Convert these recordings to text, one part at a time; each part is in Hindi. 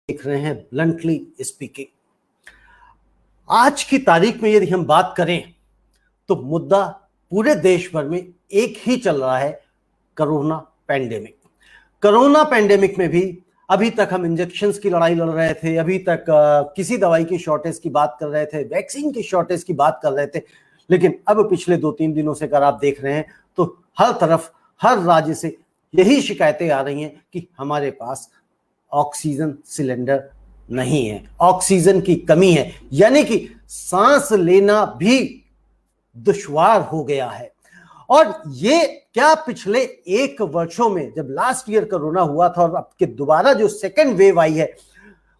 देख रहे हैं ब्लंटली स्पीकिंग। आज की तारीख में यदि हम बात करें तो मुद्दा पूरे देश भर में एक ही चल रहा है, कोरोना पैंडेमिक। कोरोना पैंडेमिक में भी अभी तक हम इंजेक्शंस की लड़ाई लड़ रहे थे, अभी तक किसी दवाई की शॉर्टेज की बात कर रहे थे, वैक्सीन की शॉर्टेज की बात कर रहे थे, लेकिन अब पिछले 2-3 दिनों से अगर आप देख रहे हैं तो हर तरफ हर राज्य से यही शिकायतें आ रही हैं कि हमारे पास ऑक्सीजन सिलेंडर नहीं है, ऑक्सीजन की कमी है, यानी कि सांस लेना भी दुश्वार हो गया है। और ये क्या पिछले 1 वर्षों में, जब लास्ट ईयर कोरोना हुआ था और अब के दोबारा जो सेकेंड वेव आई है,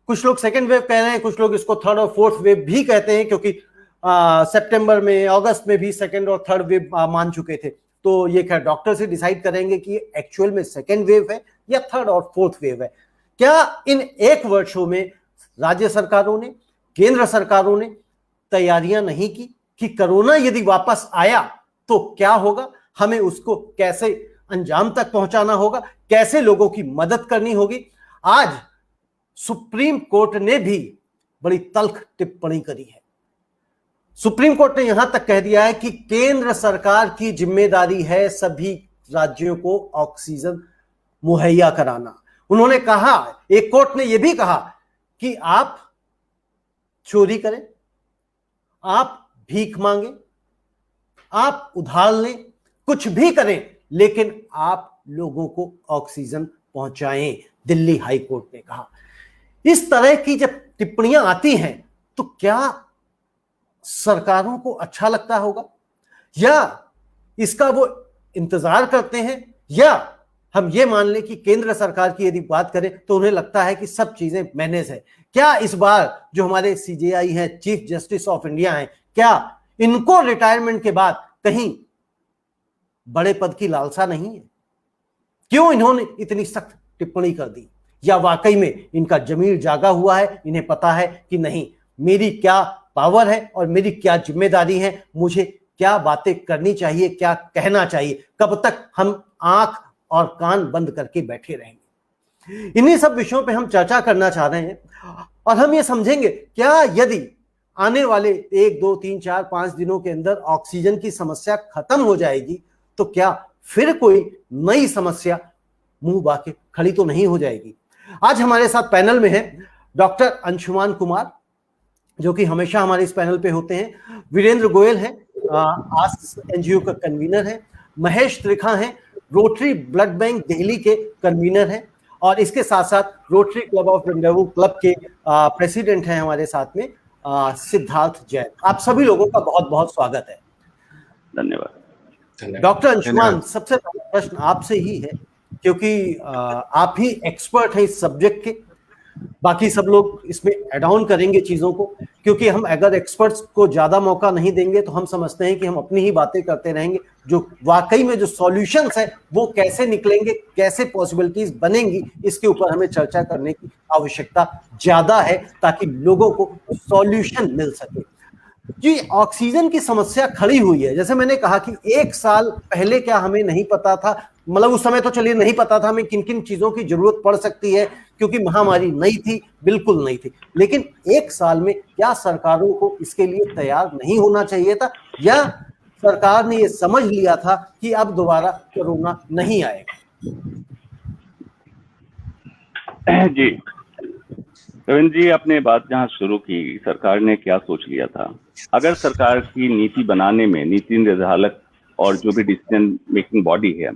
कुछ लोग सेकेंड वेव कह रहे हैं, कुछ लोग इसको थर्ड और फोर्थ वेव भी कहते हैं, क्योंकि सितंबर में, अगस्त में भी सेकेंड और थर्ड वेव मान चुके थे। तो ये खैर डॉक्टर से डिसाइड करेंगे कि एक्चुअल में सेकेंड वेव है या थर्ड और फोर्थ वेव है। क्या इन 1 वर्षों में राज्य सरकारों ने, केंद्र सरकारों ने तैयारियां नहीं की कि कोरोना यदि वापस आया तो क्या होगा, हमें उसको कैसे अंजाम तक पहुंचाना होगा, कैसे लोगों की मदद करनी होगी? आज सुप्रीम कोर्ट ने भी बड़ी तल्ख टिप्पणी करी है। सुप्रीम कोर्ट ने यहां तक कह दिया है कि केंद्र सरकार की जिम्मेदारी है सभी राज्यों को ऑक्सीजन मुहैया कराना। उन्होंने कहा, एक कोर्ट ने यह भी कहा कि आप चोरी करें, आप भीख मांगे, आप उधार लें, कुछ भी करें, लेकिन आप लोगों को ऑक्सीजन पहुंचाएं, दिल्ली हाई कोर्ट ने कहा। इस तरह की जब टिप्पणियां आती हैं तो क्या सरकारों को अच्छा लगता होगा, या इसका वो इंतजार करते हैं, या हम ये मान लें कि केंद्र सरकार की यदि बात करें तो उन्हें लगता है कि सब चीजें मैनेज है? क्या इस बार जो हमारे सीजेआई हैं, चीफ जस्टिस ऑफ इंडिया हैं, क्या इनको रिटायरमेंट के बाद कहीं बड़े पद की लालसा नहीं है? क्यों इन्होंने इतनी सख्त टिप्पणी कर दी? या वाकई में इनका जमीर जागा हुआ है, इन्हें पता है कि नहीं, मेरी क्या पावर है और मेरी क्या जिम्मेदारी है, मुझे क्या बातें करनी चाहिए, क्या कहना चाहिए, कब तक हम आंख और कान बंद करके बैठे रहेंगे? इन्हीं सब विषयों पे हम चर्चा करना चाह रहे हैं और हम ये समझेंगे क्या यदि आने वाले 1, 2, 3, 4, 5 दिनों के अंदर ऑक्सीजन की समस्या खत्म हो जाएगी तो क्या फिर कोई नई समस्या मुंह बाके खड़ी तो नहीं हो जाएगी? आज हमारे साथ पैनल में है डॉक्टर अंशुमान कुमार, जो कि हमेशा हमारे इस पैनल पे होते हैं। वीरेंद्र गोयल हैं, आस्क एनजीओ का कन्वीनर है। महेश त्रिखा हैं, रोटरी ब्लड बैंक दिल्ली के कन्वीनर हैं, और इसके साथ साथ rotary club of rendezvous club के प्रेसिडेंट हैं हमारे साथ में सिद्धार्थ जैन। आप सभी लोगों का बहुत बहुत स्वागत है। धन्यवाद। डॉक्टर अंशुमान, सबसे पहला प्रश्न आपसे ही है, क्योंकि आप ही एक्सपर्ट हैं इस सब्जेक्ट के। बाकी सब लोग इसमें एड ऑन करेंगे चीजों को, क्योंकि हम अगर एक्सपर्ट्स को ज्यादा मौका नहीं देंगे तो हम समझते हैं कि हम अपनी ही बातें करते रहेंगे। जो वाकई में जो सॉल्यूशंस है वो कैसे निकलेंगे, कैसे पॉसिबिलिटीज बनेंगी, इसके ऊपर हमें चर्चा करने की आवश्यकता ज्यादा है, ताकि लोगों को सॉल्यूशन मिल सके। जी, ऑक्सीजन की समस्या खड़ी हुई है। जैसे मैंने कहा कि 1 साल पहले क्या हमें नहीं पता था, मतलब उस समय तो चलिए नहीं पता था हमें किन किन चीजों की जरूरत पड़ सकती है, क्योंकि महामारी नई थी, बिल्कुल नहीं थी। लेकिन 1 साल में क्या सरकारों को इसके लिए तैयार नहीं होना चाहिए था, या सरकार ने ये समझ लिया था कि अब दोबारा कोरोना नहीं आएगा? जी रविंद्र जी, आपने बात जहां शुरू की, सरकार ने क्या सोच लिया था। अगर सरकार की नीति बनाने में नीति निर्धारक और जो भी डिसीजन मेकिंग बॉडी है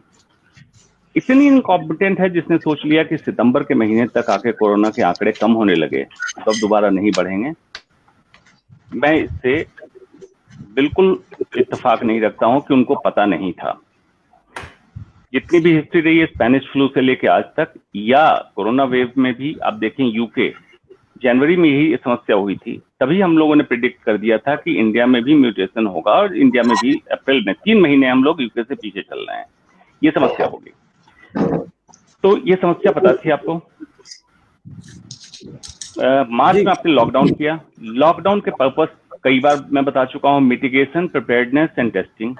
इतनी इनकॉम्पिटेंट है, जिसने सोच लिया कि सितंबर के महीने तक आके कोरोना के आंकड़े कम होने लगे तो अब दोबारा नहीं बढ़ेंगे, मैं इससे बिल्कुल इत्तेफाक नहीं रखता हूं कि उनको पता नहीं था। जितनी भी हिस्ट्री रही है स्पेनिश फ्लू से लेके आज तक, या कोरोना वेव में भी आप देखें, यूके जनवरी में ही समस्या हुई थी, तभी हम लोगों ने प्रिडिक्ट कर दिया था कि इंडिया में भी म्यूटेशन होगा और इंडिया में भी अप्रैल में 3 महीने हम लोग यूके से पीछे चल रहे हैं, ये समस्या होगी। तो ये समस्या पता थी आपको। मार्च में आपने लॉकडाउन किया। लॉकडाउन के पर्पस कई बार मैं बता चुका हूं, mitigation, preparedness and testing.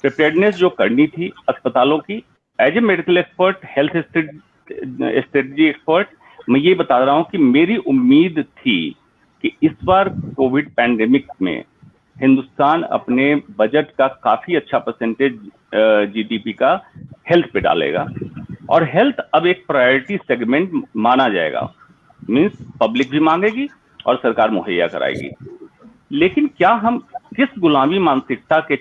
Preparedness जो करनी थी अस्पतालों की, as a medical expert, health strategy expert, मैं ये बता रहा हूं कि मेरी उम्मीद थी कि इस बार कोविड पैंडेमिक में हिंदुस्तान अपने बजट का काफी अच्छा परसेंटेज जीडीपी का हेल्थ पे डालेगा, और हेल्थ अब एक प्रायोरिटी सेगमेंट माना जाएगा। मींस पब्लिक भी मांगेगी और सरकार मुहैया कराएगी। लेकिन क्या हम किस गुलामी मानसिकता के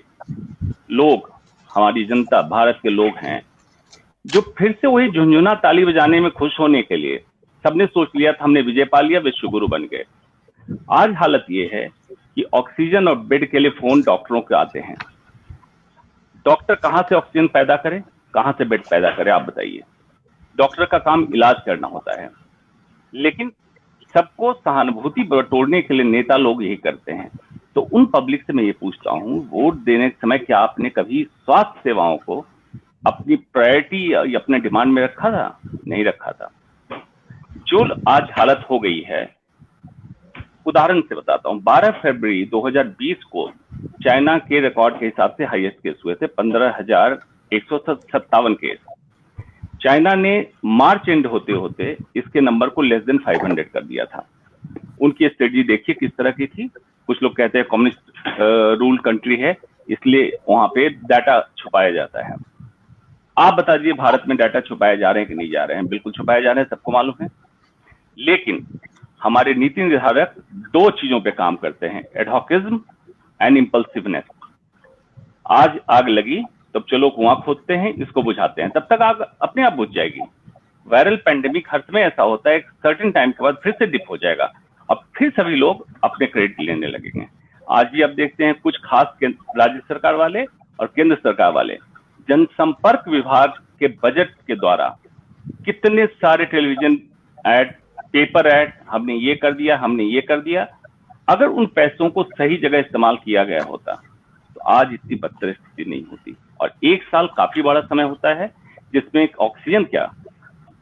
लोग, हमारी जनता, भारत के लोग हैं, जो फिर से वही झुनझुना ताली बजाने में खुश होने के लिए सबने सोच लिया था हमने विजय पा लिया, विश्व गुरु बन गए। आज हालत ये है कि ऑक्सीजन और बेड के लिए फोन डॉक्टरों के आते हैं। डॉक्टर कहां से ऑक्सीजन पैदा करे, कहां से बेड पैदा करे, आप बताइए। डॉक्टर का काम इलाज करना होता है, लेकिन सबको सहानुभूति बटोरने के लिए नेता लोग यही करते हैं। तो उन पब्लिक से मैं ये पूछता हूं, वोट देने के समय क्या आपने कभी स्वास्थ्य सेवाओं को अपनी प्रायोरिटी या अपने डिमांड में रखा था? नहीं रखा था। जो आज हालत हो गई है, उदाहरण से बताता हूं, 12 फरवरी 2020 को चाइना के रिकॉर्ड के हिसाब से हाईएस्ट केस हुए थे, 15,157 केस। चाइना ने मार्च एंड होते होते इसके नंबर को लेस देन 500 कर दिया था। उनकी स्ट्रेटजी देखिए किस तरह की थी। कुछ लोग कहते हैं कम्युनिस्ट रूल कंट्री है, इसलिए वहां पे डाटा छुपाया जाता है। आप बता दीजिए भारत में डाटा छुपाए जा रहे हैं कि नहीं जा रहे हैं? बिल्कुल छुपाए जा रहे हैं, सबको मालूम है। लेकिन हमारे नीति निर्धारक दो चीजों पे काम करते हैं, एडहॉकिज्म एंड इम्पल्सिवनेस। आज आग लगी तब चलो कुआं खोदते हैं, इसको बुझाते हैं, तब तक आग अपने आप बुझ जाएगी। वायरल पैंडेमिक हर समय ऐसा होता है, एक सर्टेन टाइम के बाद फिर से डिप हो जाएगा, अब फिर सभी लोग अपने क्रेडिट लेने लगेंगे। आज भी आप देखते हैं कुछ खास राज्य सरकार वाले और केंद्र सरकार वाले जनसंपर्क विभाग के बजट के द्वारा कितने सारे टेलीविजन ऐड, पेपर ऐड, हमने ये कर दिया, हमने ये कर दिया। अगर उन पैसों को सही जगह इस्तेमाल किया गया होता तो आज इतनी बदतर स्थिति नहीं होती। और एक साल काफी बड़ा समय होता है जिसमें ऑक्सीजन क्या,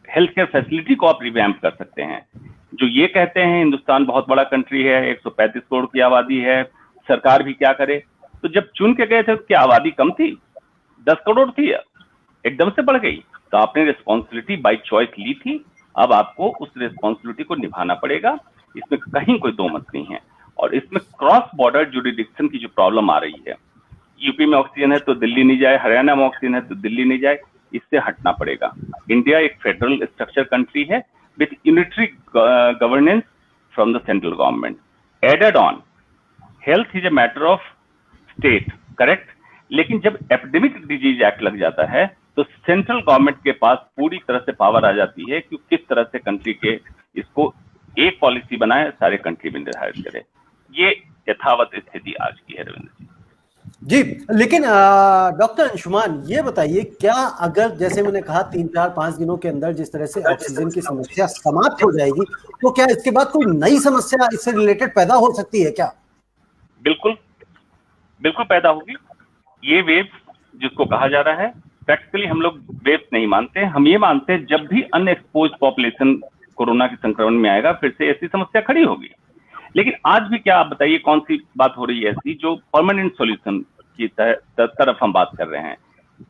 हेल्थ केयर फैसिलिटी को आप रिवैम्प कर सकते हैं। जो ये कहते हैं हिंदुस्तान बहुत बड़ा कंट्री है, 135 करोड़ की आबादी है, सरकार भी क्या करे, तो जब चुन के गए थे तो क्या आबादी कम थी? 10 करोड़ थी, एकदम से बढ़ गई। तो आपने रिस्पॉन्सिबिलिटी बाय चॉइस ली थी, अब आपको उस रिस्पॉन्सिबिलिटी को निभाना पड़ेगा, इसमें कहीं कोई दो मत नहीं है। और इसमें क्रॉस बॉर्डर जुरिडिक्शन की जो प्रॉब्लम आ रही है, यूपी में ऑक्सीजन है तो दिल्ली नहीं जाए, हरियाणा में ऑक्सीजन है तो दिल्ली नहीं जाए, इससे हटना पड़ेगा। इंडिया एक फेडरल स्ट्रक्चर कंट्री है with unitary governance from the central government. Added on health is a matter of state, correct, लेकिन जब एपिडेमिक डिजीज एक्ट लग जाता है तो सेंट्रल गवर्नमेंट के पास पूरी तरह से पावर आ जाती है कि किस तरह से कंट्री के इसको एक पॉलिसी बनाए, सारे कंट्री में निर्धारित करे। ये यथावत स्थिति आज की है रविंद्र जी। लेकिन डॉक्टर अंशुमान ये बताइए, क्या अगर जैसे मैंने कहा 3-4-5 दिनों के अंदर जिस तरह से ऑक्सीजन की समस्या समाप्त हो जाएगी, तो क्या इसके बाद कोई नई समस्या इससे रिलेटेड पैदा हो सकती है क्या? बिल्कुल बिल्कुल पैदा होगी। ये वेव जिसको कहा जा रहा है, प्रैक्टिकली हम लोग वेव नहीं मानते, हम ये मानते हैं जब भी अनएक्सपोज पॉपुलेशन कोरोना के संक्रमण में आएगा फिर से ऐसी समस्या खड़ी होगी। लेकिन आज भी क्या आप बताइए कौन सी बात हो रही है ऐसी जो परमानेंट सॉल्यूशन की तरफ हम बात कर रहे हैं?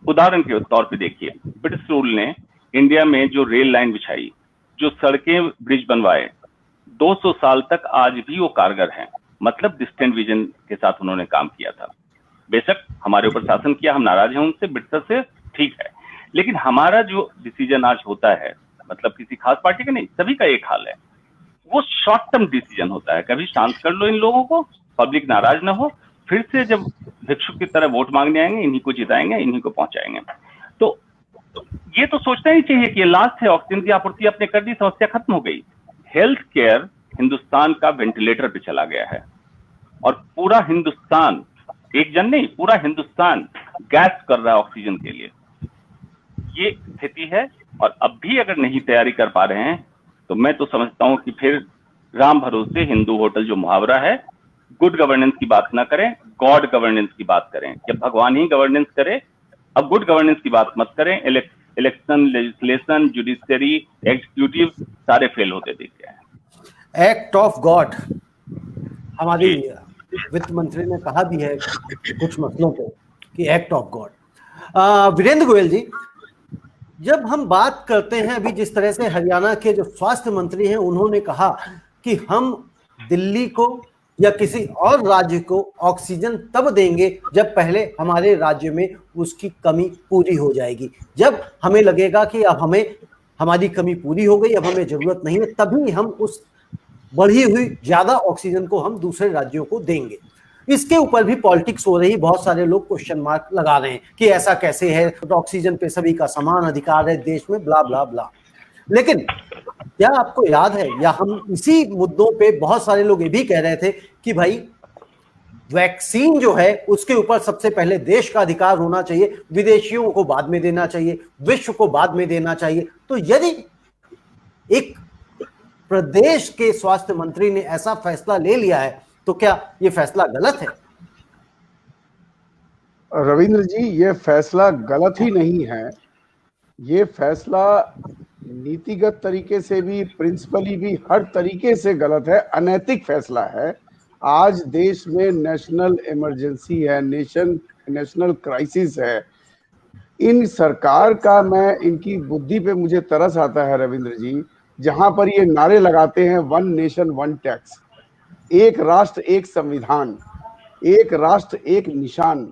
उदाहरण के तौर पे देखिए, ब्रिटिश रूल ने इंडिया में जो रेल लाइन बिछाई, जो सड़कें ब्रिज बनवाए, 200 साल तक आज भी वो कारगर हैं। मतलब डिस्टेंट विजन के साथ उन्होंने काम किया था। बेशक हमारे ऊपर शासन किया, हम नाराज हैं उनसे, ब्रिटिश से, ठीक है, लेकिन हमारा जो डिसीजन आज होता है, मतलब किसी खास पार्टी का नहीं, सभी का एक हाल है, वो शॉर्ट टर्म डिसीजन होता है। कभी शांत कर लो इन लोगों को, पब्लिक नाराज ना हो, फिर से जब भिक्षुक की तरह वोट मांगने आएंगे, इन्हीं को जिताएंगे, इन्हीं को पहुंचाएंगे। तो ये तो सोचना ही चाहिए कि ये लास्ट है, ऑक्सीजन की आपूर्ति आपने कर दी, समस्या खत्म हो गई। हेल्थ केयर हिंदुस्तान का वेंटिलेटर पे चला गया है और पूरा हिंदुस्तान, एक जन नहीं, पूरा हिंदुस्तान गैस कर रहा है ऑक्सीजन के लिए। ये स्थिति है और अब भी अगर नहीं तैयारी कर पा रहे हैं तो मैं तो समझता हूं कि फिर राम भरोसे हिंदू होटल जो मुहावरा है, गुड गवर्नेंस की बात ना करें, गॉड गवर्नेंस की बात करें। जब भगवान ही गवर्नेंस करे, अब गुड गवर्नेंस की बात मत करें। इलेक्शन, लेजिस्लेशन, जुडिशरी, एग्जीक्यूटिव सारे फेल होते दिख गए हैं। एक्ट ऑफ गॉड, हमारी वित्त मंत्री ने कहा भी है कुछ मसलों पे कि act of God. Virendra Goyal ji, जब हम बात करते हैं, अभी जिस तरह से हरियाणा के जो स्वास्थ्य मंत्री हैं उन्होंने कहा कि हम दिल्ली को या किसी और राज्य को ऑक्सीजन तब देंगे जब पहले हमारे राज्य में उसकी कमी पूरी हो जाएगी। जब हमें लगेगा कि अब हमें हमारी कमी पूरी हो गई, अब हमें जरूरत नहीं है, तभी हम उस बढ़ी हुई ज्यादा ऑक्सीजन को हम दूसरे राज्यों को देंगे। इसके ऊपर भी पॉलिटिक्स हो रही, बहुत सारे लोग क्वेश्चन मार्क लगा रहे हैं कि ऐसा कैसे है, तो ऑक्सीजन पे सभी का समान अधिकार है देश में, ब्ला ब्ला ब्ला। लेकिन क्या आपको याद है, या हम इसी मुद्दों पे बहुत सारे लोग ये भी कह रहे थे कि भाई वैक्सीन जो है उसके ऊपर सबसे पहले देश का अधिकार होना चाहिए, विदेशियों को बाद में देना चाहिए, विश्व को बाद में देना चाहिए। तो यदि एक प्रदेश के स्वास्थ्य मंत्री ने ऐसा फैसला ले लिया है तो क्या ये फैसला गलत है? रविंद्र जी, ये फैसला गलत ही नहीं है। ये फैसला नीतिगत तरीके से भी, प्रिंसिपली भी, हर तरीके से गलत है, अनैतिक फैसला है। आज देश में नेशनल इमरजेंसी है, नेशनल क्राइसिस है। इन सरकार का, मैं इनकी बुद्धि पे मुझे तरस आता है रविंद्र जी, जहां पर ये नारे लगाते हैं वन नेशन वन टैक्स, एक राष्ट्र एक संविधान, एक राष्ट्र एक निशान।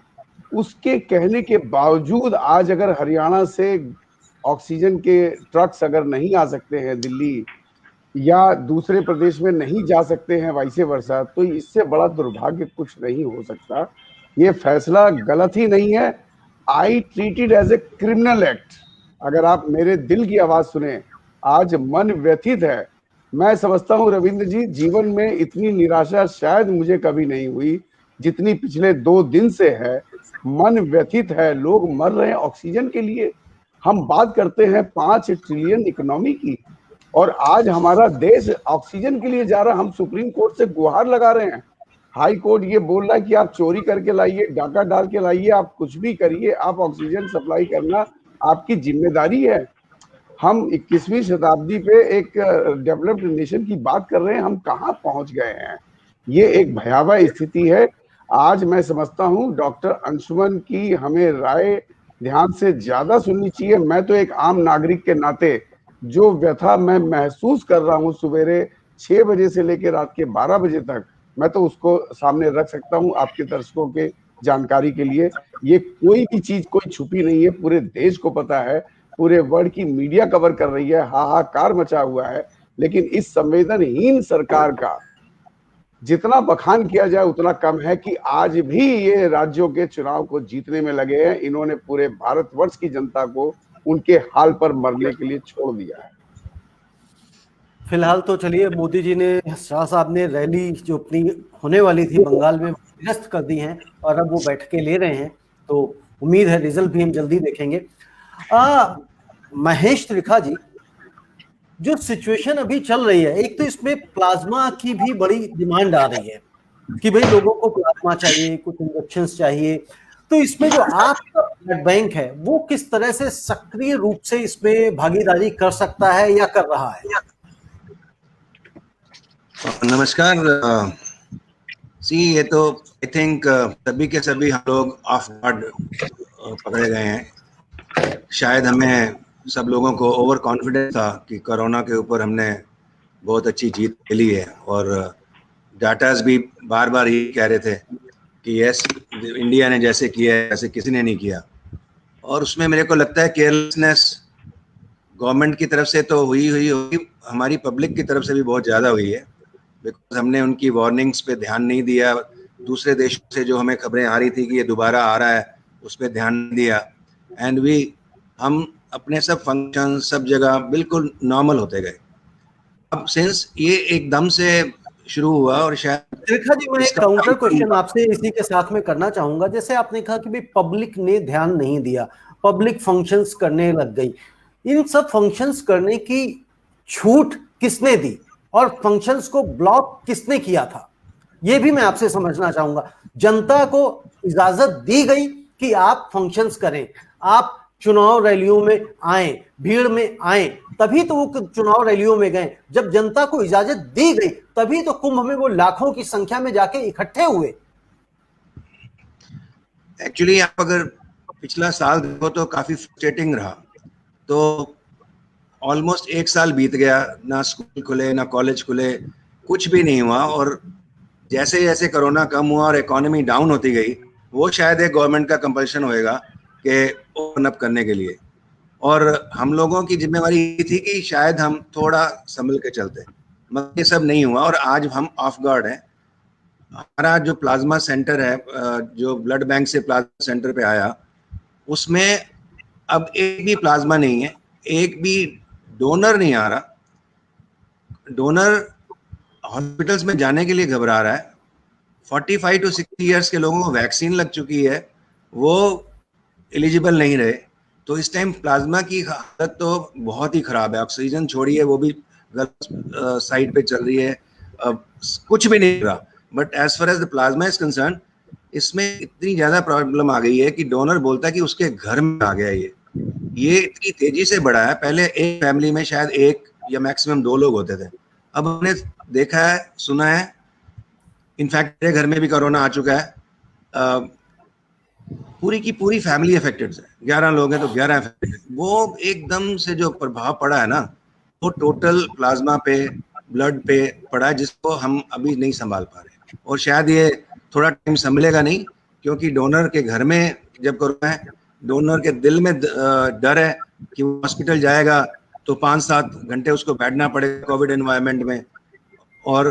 उसके कहने के बावजूद आज अगर हरियाणा से ऑक्सीजन के ट्रक्स अगर नहीं आ सकते हैं दिल्ली, या दूसरे प्रदेश में नहीं जा सकते हैं वाइसे वर्सा, तो इससे बड़ा दुर्भाग्य कुछ नहीं हो सकता। ये फैसला गलत ही नहीं है। I treat it as a criminal act. अगर आप मेरे दिल की आवाज सुने, आज मन व्यथित है। मैं समझता हूं रविंद्र जी, जीवन में इतनी निराशा शायद मुझे कभी नहीं हुई जितनी पिछले 2 दिन से है। मन व्यथित है, लोग मर रहे हैं ऑक्सीजन के लिए। हम बात करते हैं 5 ट्रिलियन इकोनॉमी की, और आज हमारा देश ऑक्सीजन के लिए जा रहा है। हम सुप्रीम कोर्ट से गुहार लगा रहे हैं, हाई कोर्ट ये बोल रहा है कि आप चोरी करके लाइए, डाका डाल के लाइए, आप कुछ भी करिए, आप ऑक्सीजन सप्लाई करना आपकी जिम्मेदारी है। हम 21वीं शताब्दी पे एक डेवलप्ड नेशन की बात कर रहे हैं, हम कहाँ पहुंच गए हैं। ये एक भयावह स्थिति है। आज मैं समझता हूं डॉक्टर अंशुमन की हमें राय ध्यान से ज्यादा सुननी चाहिए। मैं तो एक आम नागरिक के नाते जो व्यथा मैं महसूस कर रहा हूं सवेरे 6 बजे से लेकर रात के 12 बजे तक, मैं तो उसको सामने रख सकता हूं आपके दर्शकों के जानकारी के लिए। ये कोई भी चीज कोई छुपी नहीं है, पूरे देश को पता है, पूरे वर्ल्ड की मीडिया कवर कर रही है, हाहाकार मचा हुआ है। लेकिन इस संवेदनहीन सरकार का जितना बखान किया जाए उतना कम है कि आज भी ये राज्यों के चुनाव को जीतने में लगे हैं। इन्होंने पूरे भारतवर्ष की जनता को उनके हाल पर मरने के लिए छोड़ दिया है। फिलहाल तो चलिए, मोदी जी ने, शाह साहब ने रैली जो अपनी होने वाली थी बंगाल में निरस्त कर दी हैं, और अब वो बैठकें ले रहे हैं, तो उम्मीद है रिजल्ट भी हम जल्दी देखेंगे। महेश त्रिखा जी, जो सिचुएशन अभी चल रही है, एक तो इसमें प्लाज्मा की भी बड़ी डिमांड आ रही है कि भाई लोगों को प्लाज्मा चाहिए, कुछ इंजेक्शंस चाहिए। तो इसमें जो आपका ब्लड बैंक है वो किस तरह से सक्रिय रूप से इसमें भागीदारी कर सकता है या कर रहा है? नमस्कार। ये तो आई थिंक सभी के सभी हम लोग ऑफ गार्ड पकड़े गए हैं। शायद हमें सब लोगों को ओवर कॉन्फिडेंस था कि कोरोना के ऊपर हमने बहुत अच्छी जीत खेली है, और डाटाज भी बार बार ही कह रहे थे कि यस, इंडिया ने जैसे किया है वैसे किसी ने नहीं किया। और उसमें मेरे को लगता है केयरलेसनेस गवर्नमेंट की तरफ से तो हुई होगी, हमारी पब्लिक की तरफ से भी बहुत ज़्यादा हुई है, बिकॉज हमने उनकी वार्निंग्स पे ध्यान नहीं दिया। दूसरे देशों से जो हमें खबरें आ रही थी कि ये दोबारा आ रहा है, उस पर ध्यान नहीं दिया। एंड हम अपने सब फंक्शन सब जगह बिल्कुल नॉर्मल होते गए। अब सिंस ये एकदम से शुरू हुआ, और शायद त्रिखा जी, मैं एक काउंटर क्वेश्चन आपसे इसी के साथ में करना चाहूंगा। जैसे आपने कहा कि भाई पब्लिक ने ध्यान नहीं दिया, पब्लिक फंक्शंस करने लग गई, इन सब फंक्शंस करने की छूट किसने दी और फंक्शंस को ब्लॉक किसने किया था, ये भी मैं आपसे समझना चाहूंगा। जनता को इजाजत दी गई कि आप फंक्शंस करें, आप चुनाव रैलियों में आए, भीड़ में आए, तभी तो वो चुनाव रैलियों में गए। जब जनता को इजाजत दी गई तभी तो कुंभ में वो लाखों की संख्या में जाके इकट्ठे हुए। एक्चुअली आप अगर पिछला साल देखो तो काफी फ्रस्ट्रेटिंग रहा। तो ऑलमोस्ट 1 साल बीत गया, ना स्कूल खुले ना कॉलेज खुले, कुछ भी नहीं हुआ। और जैसे जैसे कोरोना कम हुआ और इकोनॉमी डाउन होती गई, वो शायद एक गवर्नमेंट का कंपल्शन होएगा कि ओपन अप करने के लिए। और हम लोगों की जिम्मेवारी ये थी कि शायद हम थोड़ा संभल के चलते, मगर ये सब नहीं हुआ और आज हम ऑफ गार्ड हैं। हमारा जो प्लाज्मा सेंटर है, जो ब्लड बैंक से प्लाज्मा सेंटर पे आया, उसमें अब एक भी प्लाज्मा नहीं है, एक भी डोनर नहीं आ रहा। डोनर हॉस्पिटल्स में जाने के लिए घबरा रहा है। 45 to 60 ईयर्स के लोगों को वैक्सीन लग चुकी है, वो एलिजिबल नहीं रहे। तो इस टाइम प्लाज्मा की हालत तो बहुत ही खराब है। ऑक्सीजन छोड़िए, वो भी गलत साइड पे चल रही है, कुछ भी नहीं रहा। But as far as the plasma is concern, इसमें इतनी ज्यादा प्रॉब्लम आ गई है कि डोनर बोलता है कि उसके घर में आ गया ये इतनी तेजी से बढ़ा है। पहले एक फैमिली में शायद 1 या मैक्सिमम 2 लोग होते थे, अब हमने देखा है, सुना है, इनफैक्ट मेरे घर में भी कोरोना आ चुका है। पूरी की पूरी फैमिली अफेक्टेड है, 11 लोग हैं तो 11 अफेक्टेड। वो एकदम से जो प्रभाव पड़ा है ना, वो टोटल प्लाज्मा पे, ब्लड पे पड़ा है, जिसको हम अभी नहीं संभाल पा रहे। और शायद ये थोड़ा टाइम संभलेगा नहीं, क्योंकि डोनर के घर में जब कोरोना है, डोनर के दिल में डर है कि वो हॉस्पिटल जाएगा तो 5-7 घंटे उसको बैठना पड़ेगा कोविड एनवायरनमेंट में। और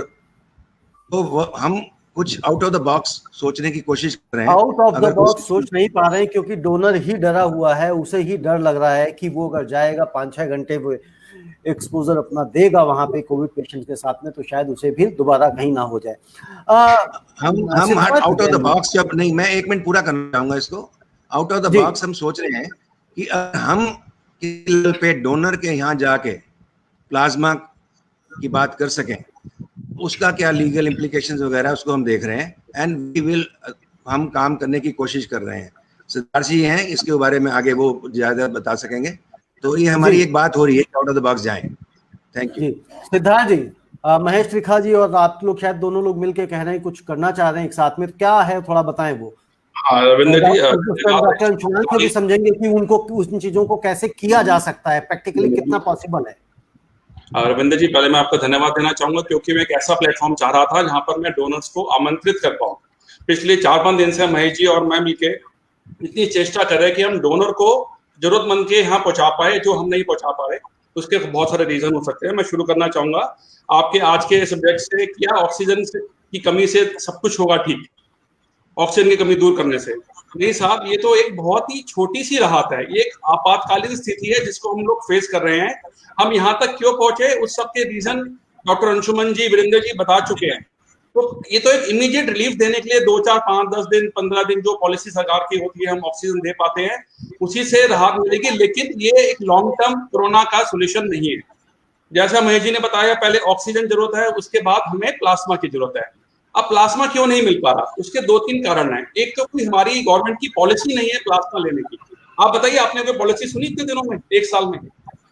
तो हम कुछ आउट ऑफ द बॉक्स सोचने की कोशिश कर रहे हैं। आउट ऑफ द बॉक्स सोच नहीं पा रहे हैं, क्योंकि डोनर ही डरा हुआ है, उसे ही डर लग रहा है कि वो अगर जाएगा 5-6 घंटे वो एक्सपोजर अपना देगा वहां पे कोविड पेशेंट के साथ में, तो शायद उसे भी दोबारा कहीं ना हो जाए। हम आउट ऑफ द बॉक्स जब नहीं, मैं 1 मिनट पूरा करना चाहूंगा इसको। आउट ऑफ द बॉक्स हम सोच रहे हैं कि हम पे डोनर के यहाँ जाके प्लाज्मा की बात कर सकें, उसका क्या लीगल इम्प्लीकेशंस वगैरह उसको हम देख रहे हैं। एंड वी विल, हम काम करने की कोशिश कर रहे हैं। सिद्धार्थ जी हैं इसके बारे में, आगे वो ज्यादा बता सकेंगे। तो ये हमारी एक बात हो रही है, आउट ऑफ द बॉक्स जाएं। थैंक यू सिद्धार्थ जी। महेश त्रिखा जी और आप लोग शायद दोनों लोग मिलकर कह रहे हैं कुछ करना चाह रहे हैं एक साथ में, क्या है थोड़ा बताएं वो। रविंद्र जी, डॉक्टर अंशुमान को भी समझेंगे कि उनको उन चीजों को कैसे किया जा सकता है, प्रैक्टिकली कितना पॉसिबल है। रविंद्र जी, पहले मैं आपको धन्यवाद देना चाहूंगा, क्योंकि मैं एक ऐसा प्लेटफॉर्म चाह रहा था जहां पर मैं डोनर्स को आमंत्रित कर पाऊं। पिछले 4-5 दिन से महेश जी और मैं मिलके इतनी चेष्टा कर रहे हैं कि हम डोनर को जरूरतमंद के यहाँ पहुंचा पाए, जो हम नहीं पहुंचा पा रहे। उसके बहुत सारे रीजन हो सकते हैं। मैं शुरू करना चाहूंगा आपके आज के सब्जेक्ट से, क्या ऑक्सीजन की कमी से सब कुछ होगा ठीक, ऑक्सीजन की कमी दूर करने से? नहीं साहब, ये तो एक बहुत ही छोटी सी राहत है, ये एक आपातकालीन स्थिति है जिसको हम लोग फेस कर रहे हैं। हम यहाँ तक क्यों पहुंचे, उस सब के रीजन डॉक्टर अंशुमन जी, वीरेंद्र जी बता चुके हैं। तो ये तो एक इमीडिएट रिलीफ देने के लिए 2, 4, 5, 10 दिन, 15 दिन जो पॉलिसी सरकार की होती है, हम ऑक्सीजन दे पाते हैं, उसी से राहत मिलेगी। लेकिन ये एक लॉन्ग टर्म कोरोना का सोल्यूशन नहीं है। जैसा महेश जी ने बताया, पहले ऑक्सीजन जरूरत है, उसके बाद हमें प्लाज्मा की जरूरत है। अब प्लाज्मा क्यों नहीं मिल पा रहा, उसके 2-3 कारण हैं। एक तो कोई हमारी गवर्नमेंट की पॉलिसी नहीं है प्लाज्मा लेने की। आप बताइए, आपने कोई पॉलिसी सुनी इतने दिनों में, 1 साल में?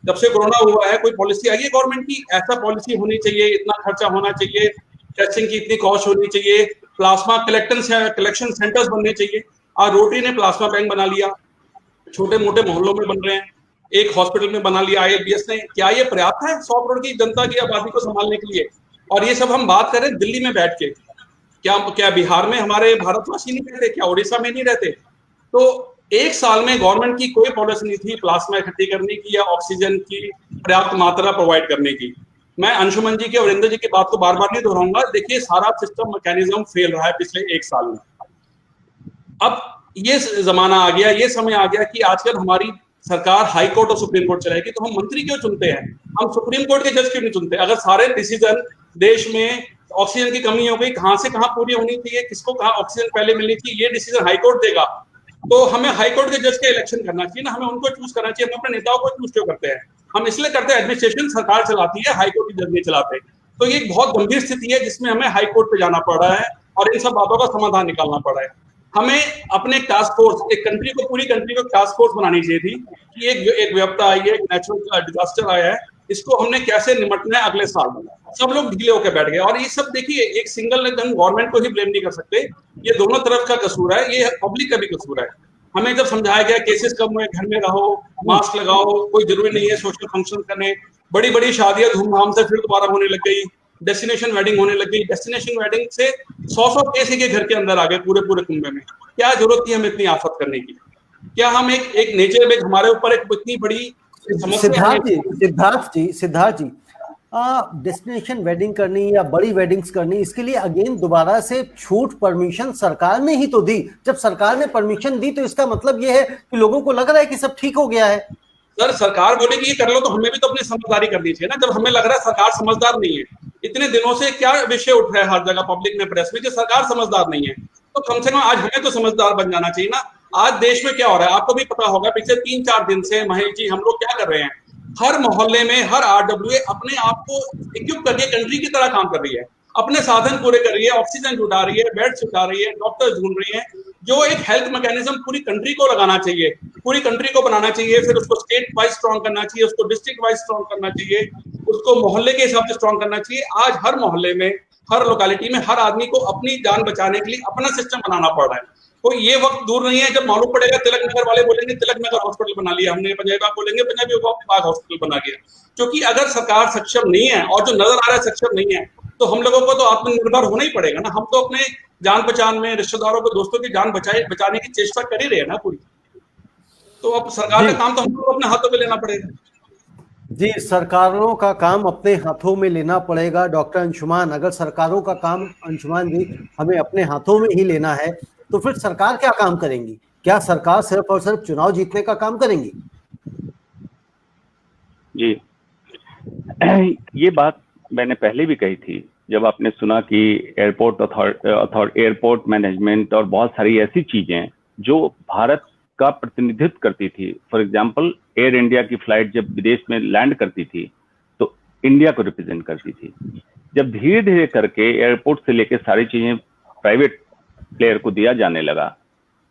जब से कोरोना हुआ है, कोई पॉलिसी आई है गवर्नमेंट की? ऐसा पॉलिसी होनी चाहिए, इतना खर्चा होना चाहिए, टेस्टिंग की इतनी कॉस्ट होनी चाहिए, प्लाज्मा कलेक्शन सेंटर्स बनने चाहिए। आज रोटरी ने प्लाज्मा बैंक बना लिया, छोटे मोटे मोहल्लों में बन रहे हैं, एक हॉस्पिटल में बना लिया ILBS ने। क्या ये पर्याप्त है 100 करोड़ की जनता की आबादी को संभालने के लिए? और ये सब हम बात करें दिल्ली में बैठ के, क्या बिहार में हमारे भारतवासी नहीं रहते, क्या उड़ीसा में नहीं रहते? तो 1 साल में गवर्नमेंट की कोई पॉलिसी नहीं थी प्लाज्मा इकट्ठी करने की या ऑक्सीजन की पर्याप्त मात्रा प्रोवाइड करने की। मैं अंशुमन जी की और वीरेंद्र जी की बात को बार बार नहीं दोहराऊंगा। देखिए, सारा सिस्टम मैकेनिज्म फेल रहा है पिछले 1 साल में। अब ये जमाना आ गया, ये समय आ गया कि आजकल हमारी सरकार हाई कोर्ट और सुप्रीम कोर्ट चलाएगी, तो हम मंत्री क्यों चुनते हैं? हम सुप्रीम कोर्ट के जज क्यों नहीं चुनते? अगर सारे डिसीजन देश में ऑक्सीजन की कमी हो गई, कहां से कहां पूरी होनी चाहिए, किसको कहां ऑक्सीजन पहले मिलनी चाहिए, ये डिसीजन हाई कोर्ट देगा। तो हमें हाई कोर्ट के जज का इलेक्शन करना चाहिए ना, हमें उनको चूज करना चाहिए। हम अपने नेताओं को चूज क्यों करते हैं? हम इसलिए करते हैं, एडमिनिस्ट्रेशन सरकार चलाती है, हाई कोर्ट के जज नहीं चलाते। तो ये एक बहुत गंभीर स्थिति है जिसमें हमें हाई कोर्ट पे जाना पड़ रहा है और इन सब बातों का समाधान निकालना पड़ रहा है। हमें अपने टास्क फोर्स, एक कंट्री को, पूरी कंट्री को टास्क फोर्स बनानी चाहिए थी कि एक विपदा आई है, एक नेचुरल डिजास्टर आया है, इसको हमने कैसे निपटना है अगले साल में। सब लोग ढीले होकर बैठ गए। और ये सब देखिए, एक सिंगल गवर्नमेंट को ही ब्लेम नहीं कर सकते, ये दोनों तरफ का कसूर है, ये पब्लिक का भी कसूर है। हमें जब समझाया गया केसेस कम हुए, घर में रहो, मास्क लगाओ, कोई जरूरी नहीं है सोशल फंक्शन करने, बड़ी बड़ी शादियां धूमधाम से फिर दोबारा होने लग गई, डेस्टिनेशन वेडिंग होने लग गई। डेस्टिनेशन वेडिंग से 100 केस के घर के अंदर आ गए पूरे पूरे कुंभ में। क्या जरूरत थी हमें इतनी आफत करने की? क्या हम एक नेचर में हमारे ऊपर एक इतनी बड़ी सिद्धार्थ जी, डेस्टिनेशन वेडिंग करनी या बड़ी वेडिंग्स करनी, इसके लिए अगेन दोबारा से छूट परमिशन सरकार ने ही तो दी। जब सरकार ने परमिशन दी तो इसका मतलब ये है कि लोगों को लग रहा है कि सब ठीक हो गया है। सर सरकार बोलेगी ये कर लो, तो हमें भी तो अपनी समझदारी करनी चाहिए ना। जब हमें लग रहा है सरकार समझदार नहीं है, इतने दिनों से क्या विषय उठ रहा है हर जगह पब्लिक में, प्रेस में, कि सरकार समझदार नहीं है, तो कम से कम आज हमें तो समझदार बन जाना चाहिए ना। आज देश में क्या हो रहा है आपको भी पता होगा, पिछले 3-4 दिन से महेश जी हम लोग क्या कर रहे हैं, हर मोहल्ले में हर RWA अपने आप को इक्विप करके कंट्री की तरह काम कर रही है, अपने साधन पूरे कर रही है, ऑक्सीजन जुटा रही है, बेड जुटा रही है, डॉक्टर ढूंढ रही है। जो एक हेल्थ मैकेनिज्म पूरी कंट्री को लगाना चाहिए, पूरी कंट्री को बनाना चाहिए, फिर उसको स्टेट वाइज स्ट्रॉन्ग करना चाहिए, उसको डिस्ट्रिक्ट वाइज स्ट्रॉन्ग करना चाहिए, उसको मोहल्ले के हिसाब से स्ट्रॉन्ग करना चाहिए। आज हर मोहल्ले में, हर लोकेलिटी में हर आदमी को अपनी जान बचाने के लिए अपना सिस्टम बनाना पड़ रहा है। तो ये वक्त दूर नहीं है जब मालूम पड़ेगा, तिलक नगर वाले बोलेंगे तिलक नगर हॉस्पिटल बना लिया हमने, पंजाबी बाग बोलेंगे पंजाबी बाग हॉस्पिटल बना लिया। क्योंकि अगर सरकार सक्षम नहीं है, और जो नजर आ रहा है सक्षम नहीं है, तो हम लोगों को तो आत्मनिर्भर होना ही पड़ेगा ना। हम तो अपने जान पहचान में, रिश्तेदारों को, दोस्तों की जान बचाने की चेष्टा कर ही रहे हैं ना पूरी। तो अब सरकार का काम तो हमको अपने हाथों में लेना पड़ेगा। जी, सरकारों का काम अपने हाथों में लेना पड़ेगा। डॉक्टर अंशुमान, अगर सरकारों का काम, अंशुमान जी, हमें अपने हाथों में ही लेना है, तो फिर सरकार क्या काम करेंगी? क्या सरकार सिर्फ और सिर्फ चुनाव जीतने का काम करेंगी? जी, ये बात मैंने पहले भी कही थी, जब आपने सुना कि एयरपोर्ट मैनेजमेंट और बहुत सारी ऐसी चीजें जो भारत का प्रतिनिधित्व करती थी। फॉर एग्जांपल, एयर इंडिया की फ्लाइट जब विदेश में लैंड करती थी तो इंडिया को रिप्रेजेंट करती थी। जब धीरे धीरे करके एयरपोर्ट से लेकर सारी चीजें प्राइवेट प्लेयर को दिया जाने लगा,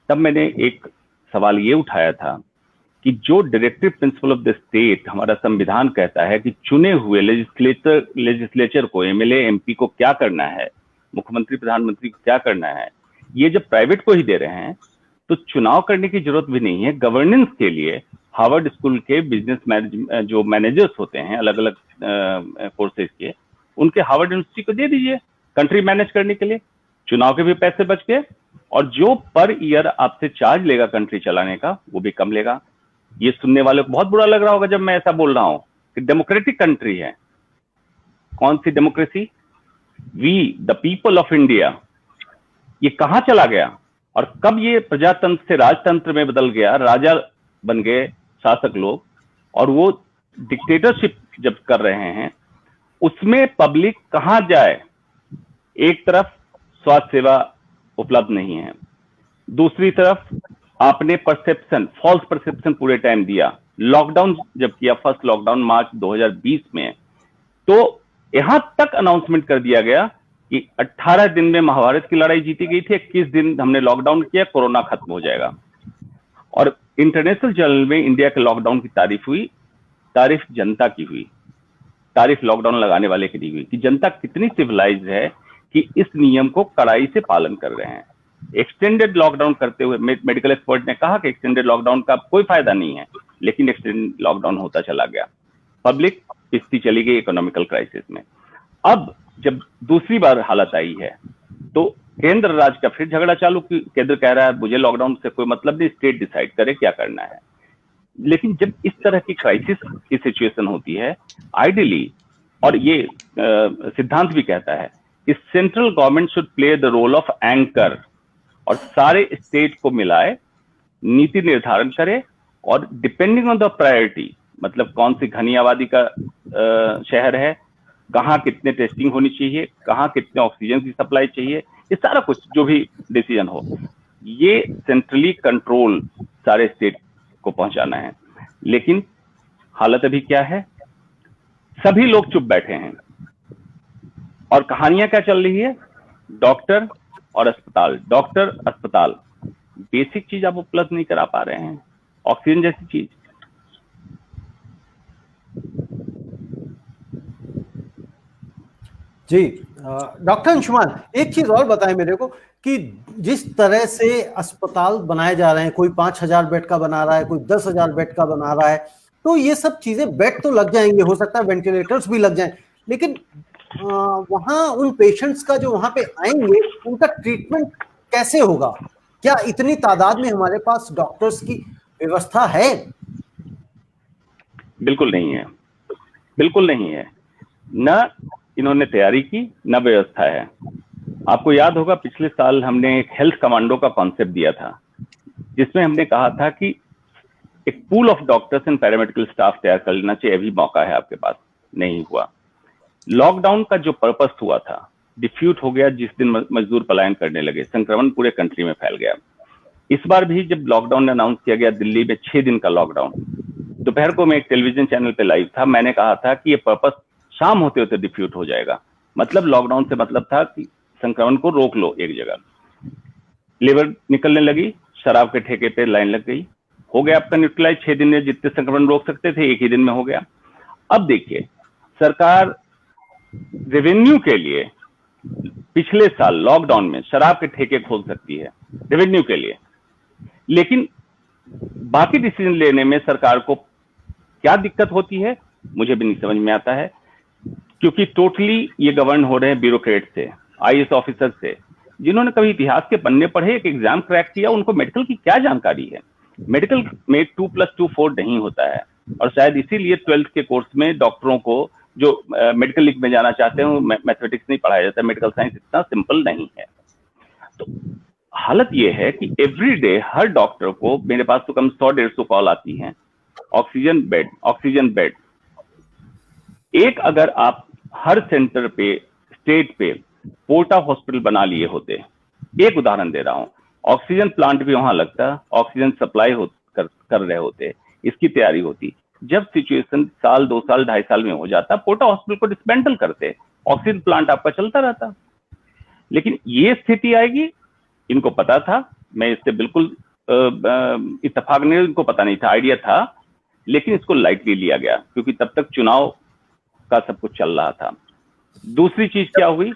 तब मैंने एक सवाल ये उठाया था कि जो directive principle of the state, हमारा संविधान कहता है कि चुने हुए लेजिस्लेचर को, MLA MP को क्या करना है, मुख्यमंत्री प्रधानमंत्री को क्या करना है, ये जब प्राइवेट को ही दे रहे हैं तो चुनाव करने की जरूरत भी नहीं है। गवर्नेंस के लिए हार्वर्ड स्कूल के बिजनेस जो मैनेजर्स होते हैं अलग अलग कोर्सेज के, उनके हार्वर्ड यूनिवर्सिटी को दे दीजिए कंट्री मैनेज करने के लिए। चुनाव के भी पैसे बच गए, और जो पर ईयर आपसे चार्ज लेगा कंट्री चलाने का, वो भी कम लेगा। ये सुनने वाले को बहुत बुरा लग रहा होगा जब मैं ऐसा बोल रहा हूं कि डेमोक्रेटिक कंट्री है। कौन सी democracy? We the people of India. ये कहां चला गया और कब ये प्रजातंत्र से राजतंत्र में बदल गया? राजा बन गए शासक लोग, और वो डिक्टेटरशिप जब कर रहे हैं, उसमें पब्लिक कहां जाए? एक तरफ स्वास्थ्य सेवा उपलब्ध नहीं है, दूसरी तरफ आपने फॉल्स परसेप्शन पूरे टाइम दिया। लॉकडाउन जब किया, फर्स्ट लॉकडाउन मार्च 2020 में, तो यहां तक अनाउंसमेंट कर दिया गया कि 18 दिन में महाभारत की लड़ाई जीती गई थी, 21 दिन हमने लॉकडाउन किया, कोरोना खत्म हो जाएगा। और इंटरनेशनल जर्नल में इंडिया के लॉकडाउन की तारीफ हुई। तारीफ जनता की हुई, तारीफ लॉकडाउन लगाने वाले की नहीं हुई कि जनता कितनी सिविलाइज्ड है कि इस नियम को कड़ाई से पालन कर रहे हैं। एक्सटेंडेड लॉकडाउन करते हुए मेडिकल एक्सपर्ट ने कहा कि एक्सटेंडेड लॉकडाउन का कोई फायदा नहीं है, लेकिन एक्सटेंडेड लॉकडाउन होता चला गया, पब्लिक पिसती चली गई इकोनॉमिकल क्राइसिस में। अब जब दूसरी बार हालत आई है तो केंद्र राज्य का फिर झगड़ा चालू। केंद्र कह रहा है मुझे लॉकडाउन से कोई मतलब नहीं, स्टेट डिसाइड करे क्या करना है। लेकिन जब इस तरह की क्राइसिस की सिचुएशन होती है, आइडियली, और ये सिद्धांत भी कहता है कि central government should play the role of anchor, और सारे स्टेट को मिलाए, नीति निर्धारण करे, और डिपेंडिंग ऑन द प्रायोरिटी, मतलब कौन सी घनी आबादी का शहर है, कहाँ कितने टेस्टिंग होनी चाहिए, कहाँ कितने ऑक्सीजन की सप्लाई चाहिए, ये सारा कुछ जो भी डिसीजन हो, ये सेंट्रली कंट्रोल सारे स्टेट को पहुंचाना है। लेकिन हालत अभी क्या है? सभी लोग चुप बैठे हैं, और कहानियां क्या चल रही है? डॉक्टर और अस्पताल, डॉक्टर अस्पताल, बेसिक चीज आप उपलब्ध नहीं करा पा रहे हैं, ऑक्सीजन जैसी चीज। जी, डॉक्टर अंशुमान, एक चीज और बताएं मेरे को कि जिस तरह से अस्पताल बनाए जा रहे हैं, कोई 5,000 बेड का बना रहा है, कोई 10,000 बेड का बना रहा है, तो ये सब चीजें, बेड तो लग जाएंगे, हो सकता है वेंटिलेटर्स भी लग जाएं, लेकिन वहां उन पेशेंट्स का जो वहां पे आएंगे उनका ट्रीटमेंट कैसे होगा? क्या इतनी तादाद में हमारे पास डॉक्टर्स की व्यवस्था है? बिल्कुल नहीं है, बिल्कुल नहीं है। न इन्होंने तैयारी की, न व्यवस्था है। आपको याद होगा पिछले साल हमने एक हेल्थ कमांडो का कॉन्सेप्ट दिया था, जिसमें हमने कहा था कि एक pool of doctors and paramedical staff तैयार कर लेना चाहिए, अभी मौका है आपके पास। नहीं हुआ। लॉकडाउन का जो पर्पस हुआ था डिफ्यूट हो गया जिस दिन मजदूर पलायन करने लगे, संक्रमण पूरे कंट्री में फैल गया। इस बार भी जब लॉकडाउन अनाउंस किया गया दिल्ली में 6 दिन का लॉकडाउन, दोपहर को मैं एक टेलीविजन चैनल पे लाइव था, मैंने कहा था कि ये पर्पस शाम होते होते डिफ्यूट हो जाएगा। मतलब लॉकडाउन से मतलब था कि संक्रमण को रोक लो एक जगह। लेबर निकलने लगी, शराब के ठेके पे लाइन लग गई, हो गया आपका न्यूट्रलाइज। 6 दिन में जितने संक्रमण रोक सकते थे एक ही दिन में हो गया। अब देखिए, सरकार रेवेन्यू के लिए पिछले साल लॉकडाउन में शराब के ठेके खोल सकती है रेवेन्यू के लिए, लेकिन बाकी डिसीजन लेने में सरकार को क्या दिक्कत होती है मुझे भी नहीं समझ में आता है, क्योंकि टोटली ये गवर्न हो रहे हैं ब्यूरोक्रेट से, आईएएस ऑफिसर से, जिन्होंने कभी इतिहास के पन्ने पढ़े, एक एग्जाम क्रैक किया, उनको मेडिकल की क्या जानकारी है। मेडिकल में 2+2 4 नहीं होता है, और शायद इसीलिए 12th के कोर्स में डॉक्टरों को जो मेडिकल लीग में जाना चाहते हैं मैथमेटिक्स नहीं पढ़ाया जाता, मेडिकल साइंस इतना सिंपल नहीं है। तो हालत ये है कि एवरी डे हर डॉक्टर को, मेरे पास तो कम 100-150 कॉल आती हैं, ऑक्सीजन बेड, ऑक्सीजन बेड। एक अगर आप हर सेंटर पे, स्टेट पे पोर्टा हॉस्पिटल बना लिए होते, एक उदाहरण दे रहा हूं, ऑक्सीजन प्लांट भी वहां लगता, ऑक्सीजन सप्लाई कर रहे होते, इसकी तैयारी होती। जब सिचुएशन साल 2 साल 2.5 साल में हो जाता, पोर्टा हॉस्पिटल को डिसमेंटल करते, ऑक्सीजन प्लांट आपका चलता रहता। लेकिन ये स्थिति आएगी, इनको पता था, मैं इससे बिल्कुल इत्तेफाक नहीं, इनको पता नहीं था, आइडिया था, लेकिन इसको लाइटली लिया गया क्योंकि तब तक चुनाव का सब कुछ चल रहा था। दूसरी चीज क्या हुई,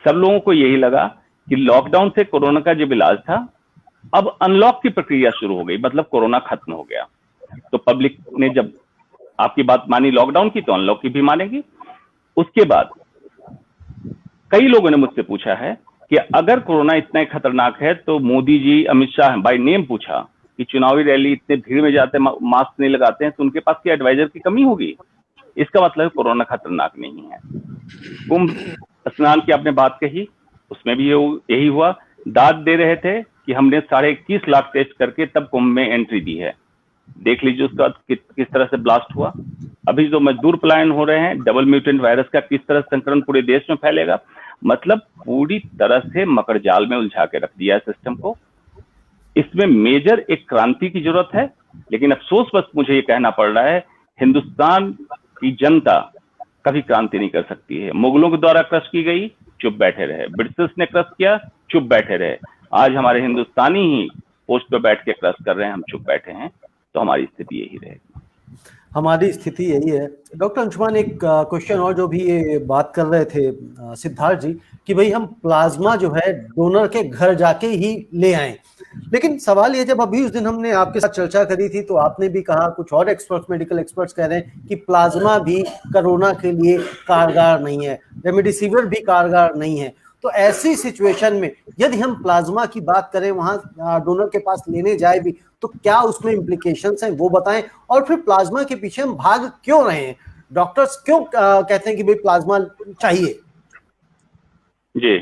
सब लोगों को यही लगा कि लॉकडाउन से कोरोना का जब इलाज था, अब अनलॉक की प्रक्रिया शुरू हो गई, मतलब कोरोना खत्म हो गया। तो पब्लिक ने जब आपकी बात मानी लॉकडाउन की, तो अनलॉक की भी मानेगी। उसके बाद कई लोगों ने मुझसे पूछा है कि अगर कोरोना इतना खतरनाक है तो मोदी जी, अमित शाह बाय नेम पूछा कि चुनावी रैली इतने भीड़ में जाते, मास्क नहीं लगाते हैं, तो उनके पास क्या एडवाइजर की कमी होगी? इसका मतलब कोरोना खतरनाक नहीं है। कुंभ स्नान की आपने बात कही, उसमें भी यही हुआ। दाद दे रहे थे कि हमने 21.5 लाख टेस्ट करके तब कुंभ में एंट्री दी है। देख लीजिए उसका किस तरह से ब्लास्ट हुआ। अभी जो मजदूर पलायन हो रहे हैं, डबल म्यूटेंट वायरस का किस तरह संक्रमण पूरे देश में फैलेगा, मतलब पूरी तरह से मकर जाल में उलझा के रख दिया है सिस्टम को। इसमें मेजर एक क्रांति की जरूरत है, लेकिन अफसोस बस मुझे ये कहना पड़ रहा है, हिंदुस्तान की जनता कभी क्रांति नहीं कर सकती है। मुगलों के द्वारा क्रश की गई, चुप बैठे रहे, ब्रिटिशर्स ने क्रश किया, चुप बैठे रहे। आज हमारे हिंदुस्तानी ही पोस्ट पे बैठ के क्रश कर रहे हैं, हम चुप बैठे हैं, तो हमारी स्थिति यही रहेगी। हमारी स्थिति यही है। डॉक्टर अंशुमान, एक क्वेश्चन और, जो भी ये बात कर रहे थे सिद्धार्थ जी कि भाई हम प्लाज्मा जो है डोनर के घर जाके ही ले आए, लेकिन सवाल ये, जब अभी उस दिन हमने आपके साथ चर्चा करी थी तो आपने भी कहा, कुछ और एक्सपर्ट्स, मेडिकल एक्सपर्ट्स कह रहे हैं कि प्लाज्मा भी कोरोना के लिए कारगर नहीं है, रेमडेसिविर भी कारगर नहीं है। तो ऐसी सिचुएशन में यदि हम प्लाज्मा की बात करें, वहां डोनर के पास लेने जाए भी, तो क्या उसमें इम्प्लीकेशंस हैं वो बताएं, और फिर प्लाज्मा के पीछे हम भाग क्यों रहे हैं? डॉक्टर्स क्यों कहते हैं कि भाई प्लाज्मा चाहिए? जी,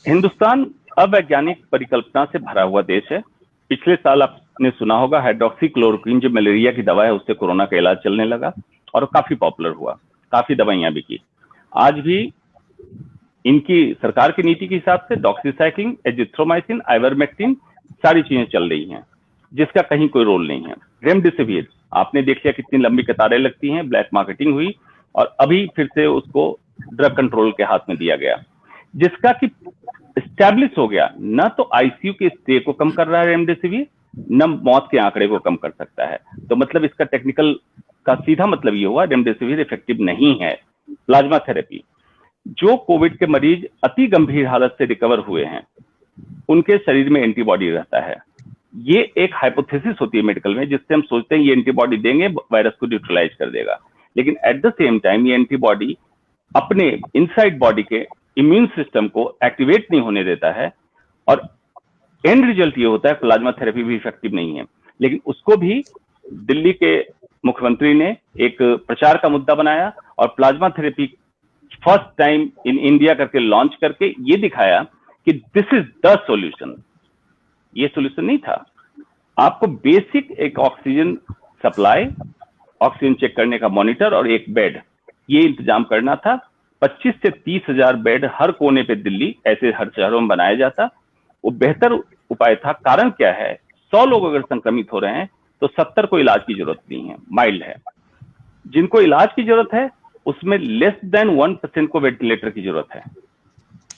हिंदुस्तान अवैज्ञानिक परिकल्पना से भरा हुआ देश है। पिछले साल आपने सुना होगा हाइड्रोक्सीक्लोरोक्विन जो मलेरिया की दवा है, उससे कोरोना का इलाज चलने लगा और काफी पॉपुलर हुआ, काफी दवाइयां भी की। आज भी इनकी सरकार की नीति के हिसाब से डॉक्सीसाइक्लिन, एजिथ्रोमाइसिन, आइवरमेक्टिन सारी चीजें चल रही हैं, जिसका कहीं कोई रोल नहीं है। रेमडेसिविर आपने देख लिया कितनी लंबी कतारें लगती हैं, ब्लैक मार्केटिंग हुई, और अभी फिर से उसको ड्रग कंट्रोल के हाथ में दिया गया, जिसका कि एस्टैब्लिश हो गया, न तो आईसीयू के स्टे को कम कर रहा है रेमडेसिविर, न मौत के आंकड़े को कम कर सकता है। तो मतलब इसका टेक्निकल का सीधा मतलब ये हुआ, रेमडेसिविर इफेक्टिव नहीं है। प्लाज्मा थेरेपी, जो कोविड के मरीज अति गंभीर हालत से रिकवर हुए हैं उनके शरीर में एंटीबॉडी रहता है। ये एक हाइपोथेसिस होती है मेडिकल में, जिससे हम सोचते हैं ये एंटीबॉडी देंगे वायरस को न्यूट्रलाइज कर देगा, लेकिन एट द सेम टाइम ये एंटीबॉडी अपने इनसाइड बॉडी के इम्यून सिस्टम को एक्टिवेट नहीं होने देता है, और एंड रिजल्ट ये होता है प्लाज्मा थेरेपी भी इफेक्टिव नहीं है। लेकिन उसको भी दिल्ली के मुख्यमंत्री ने एक प्रचार का मुद्दा बनाया और plasma therapy first time in India करके लॉन्च करके ये दिखाया कि दिस इज द सॉल्यूशन। ये सॉल्यूशन नहीं था, आपको बेसिक एक ऑक्सीजन सप्लाई, ऑक्सीजन चेक करने का मॉनिटर और एक बेड, ये इंतजाम करना था। 25 से 30 हजार बेड हर कोने पे दिल्ली ऐसे हर शहरों में बनाया जाता, वो बेहतर उपाय था। कारण क्या है, 100 लोग अगर संक्रमित हो रहे हैं तो 70 को इलाज की जरूरत नहीं है, माइल्ड है। जिनको इलाज की जरूरत है उसमें लेस देन 1% को वेंटिलेटर की जरूरत है।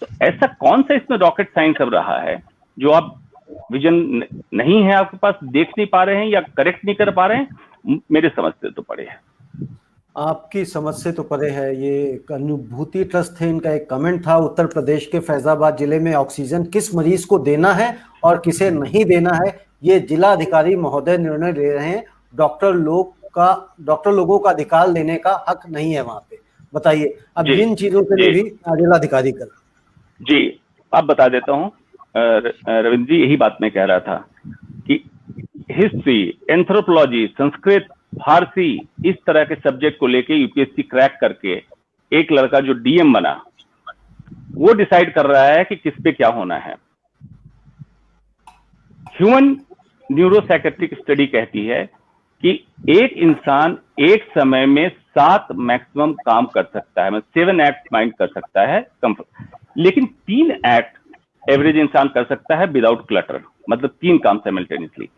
तो ऐसा कौन सा इसमें रॉकेट साइंस अब रहा है जो आप विजन नहीं है आपके पास, देख नहीं पा रहे हैं या करेक्ट नहीं कर पा रहे हैं? मेरे समझ से तो परे है। आपकी समझ से तो परे है। ये एक अनुभूति ट्रस्ट थे, इनका एक कमेंट था, उत्तर प्रदेश के फैजाबाद जिले में ऑक्सीजन किस मरीज को देना है और किसे नहीं देना है ये जिला अधिकारी महोदय निर्णय ले रहे हैं। डॉक्टर लोगों का अधिकार लेने का हक नहीं है वहां पे। बताइए अब इन चीजों के लिए भी जिला अधिकारी कर। जी अब बता देता हूँ रविंद्र जी, यही बात मैं कह रहा था कि हिस्ट्री, एंथ्रोपोलॉजी, संस्कृत, फारसी, इस तरह के सब्जेक्ट को लेके यूपीएससी क्रैक करके एक लड़का जो डीएम बना वो डिसाइड कर रहा है कि किस पे क्या होना है। ह्यूमन न्यूरोसाइकेट्रिक स्टडी कहती है कि एक इंसान एक समय में 7 मैक्सिमम काम कर सकता है, 7 एक्ट माइंड कर सकता है, लेकिन 3 एक्ट एवरेज इंसान कर सकता है विदाउट क्लटर, मतलब 3 काम साइमल्टेनियसली।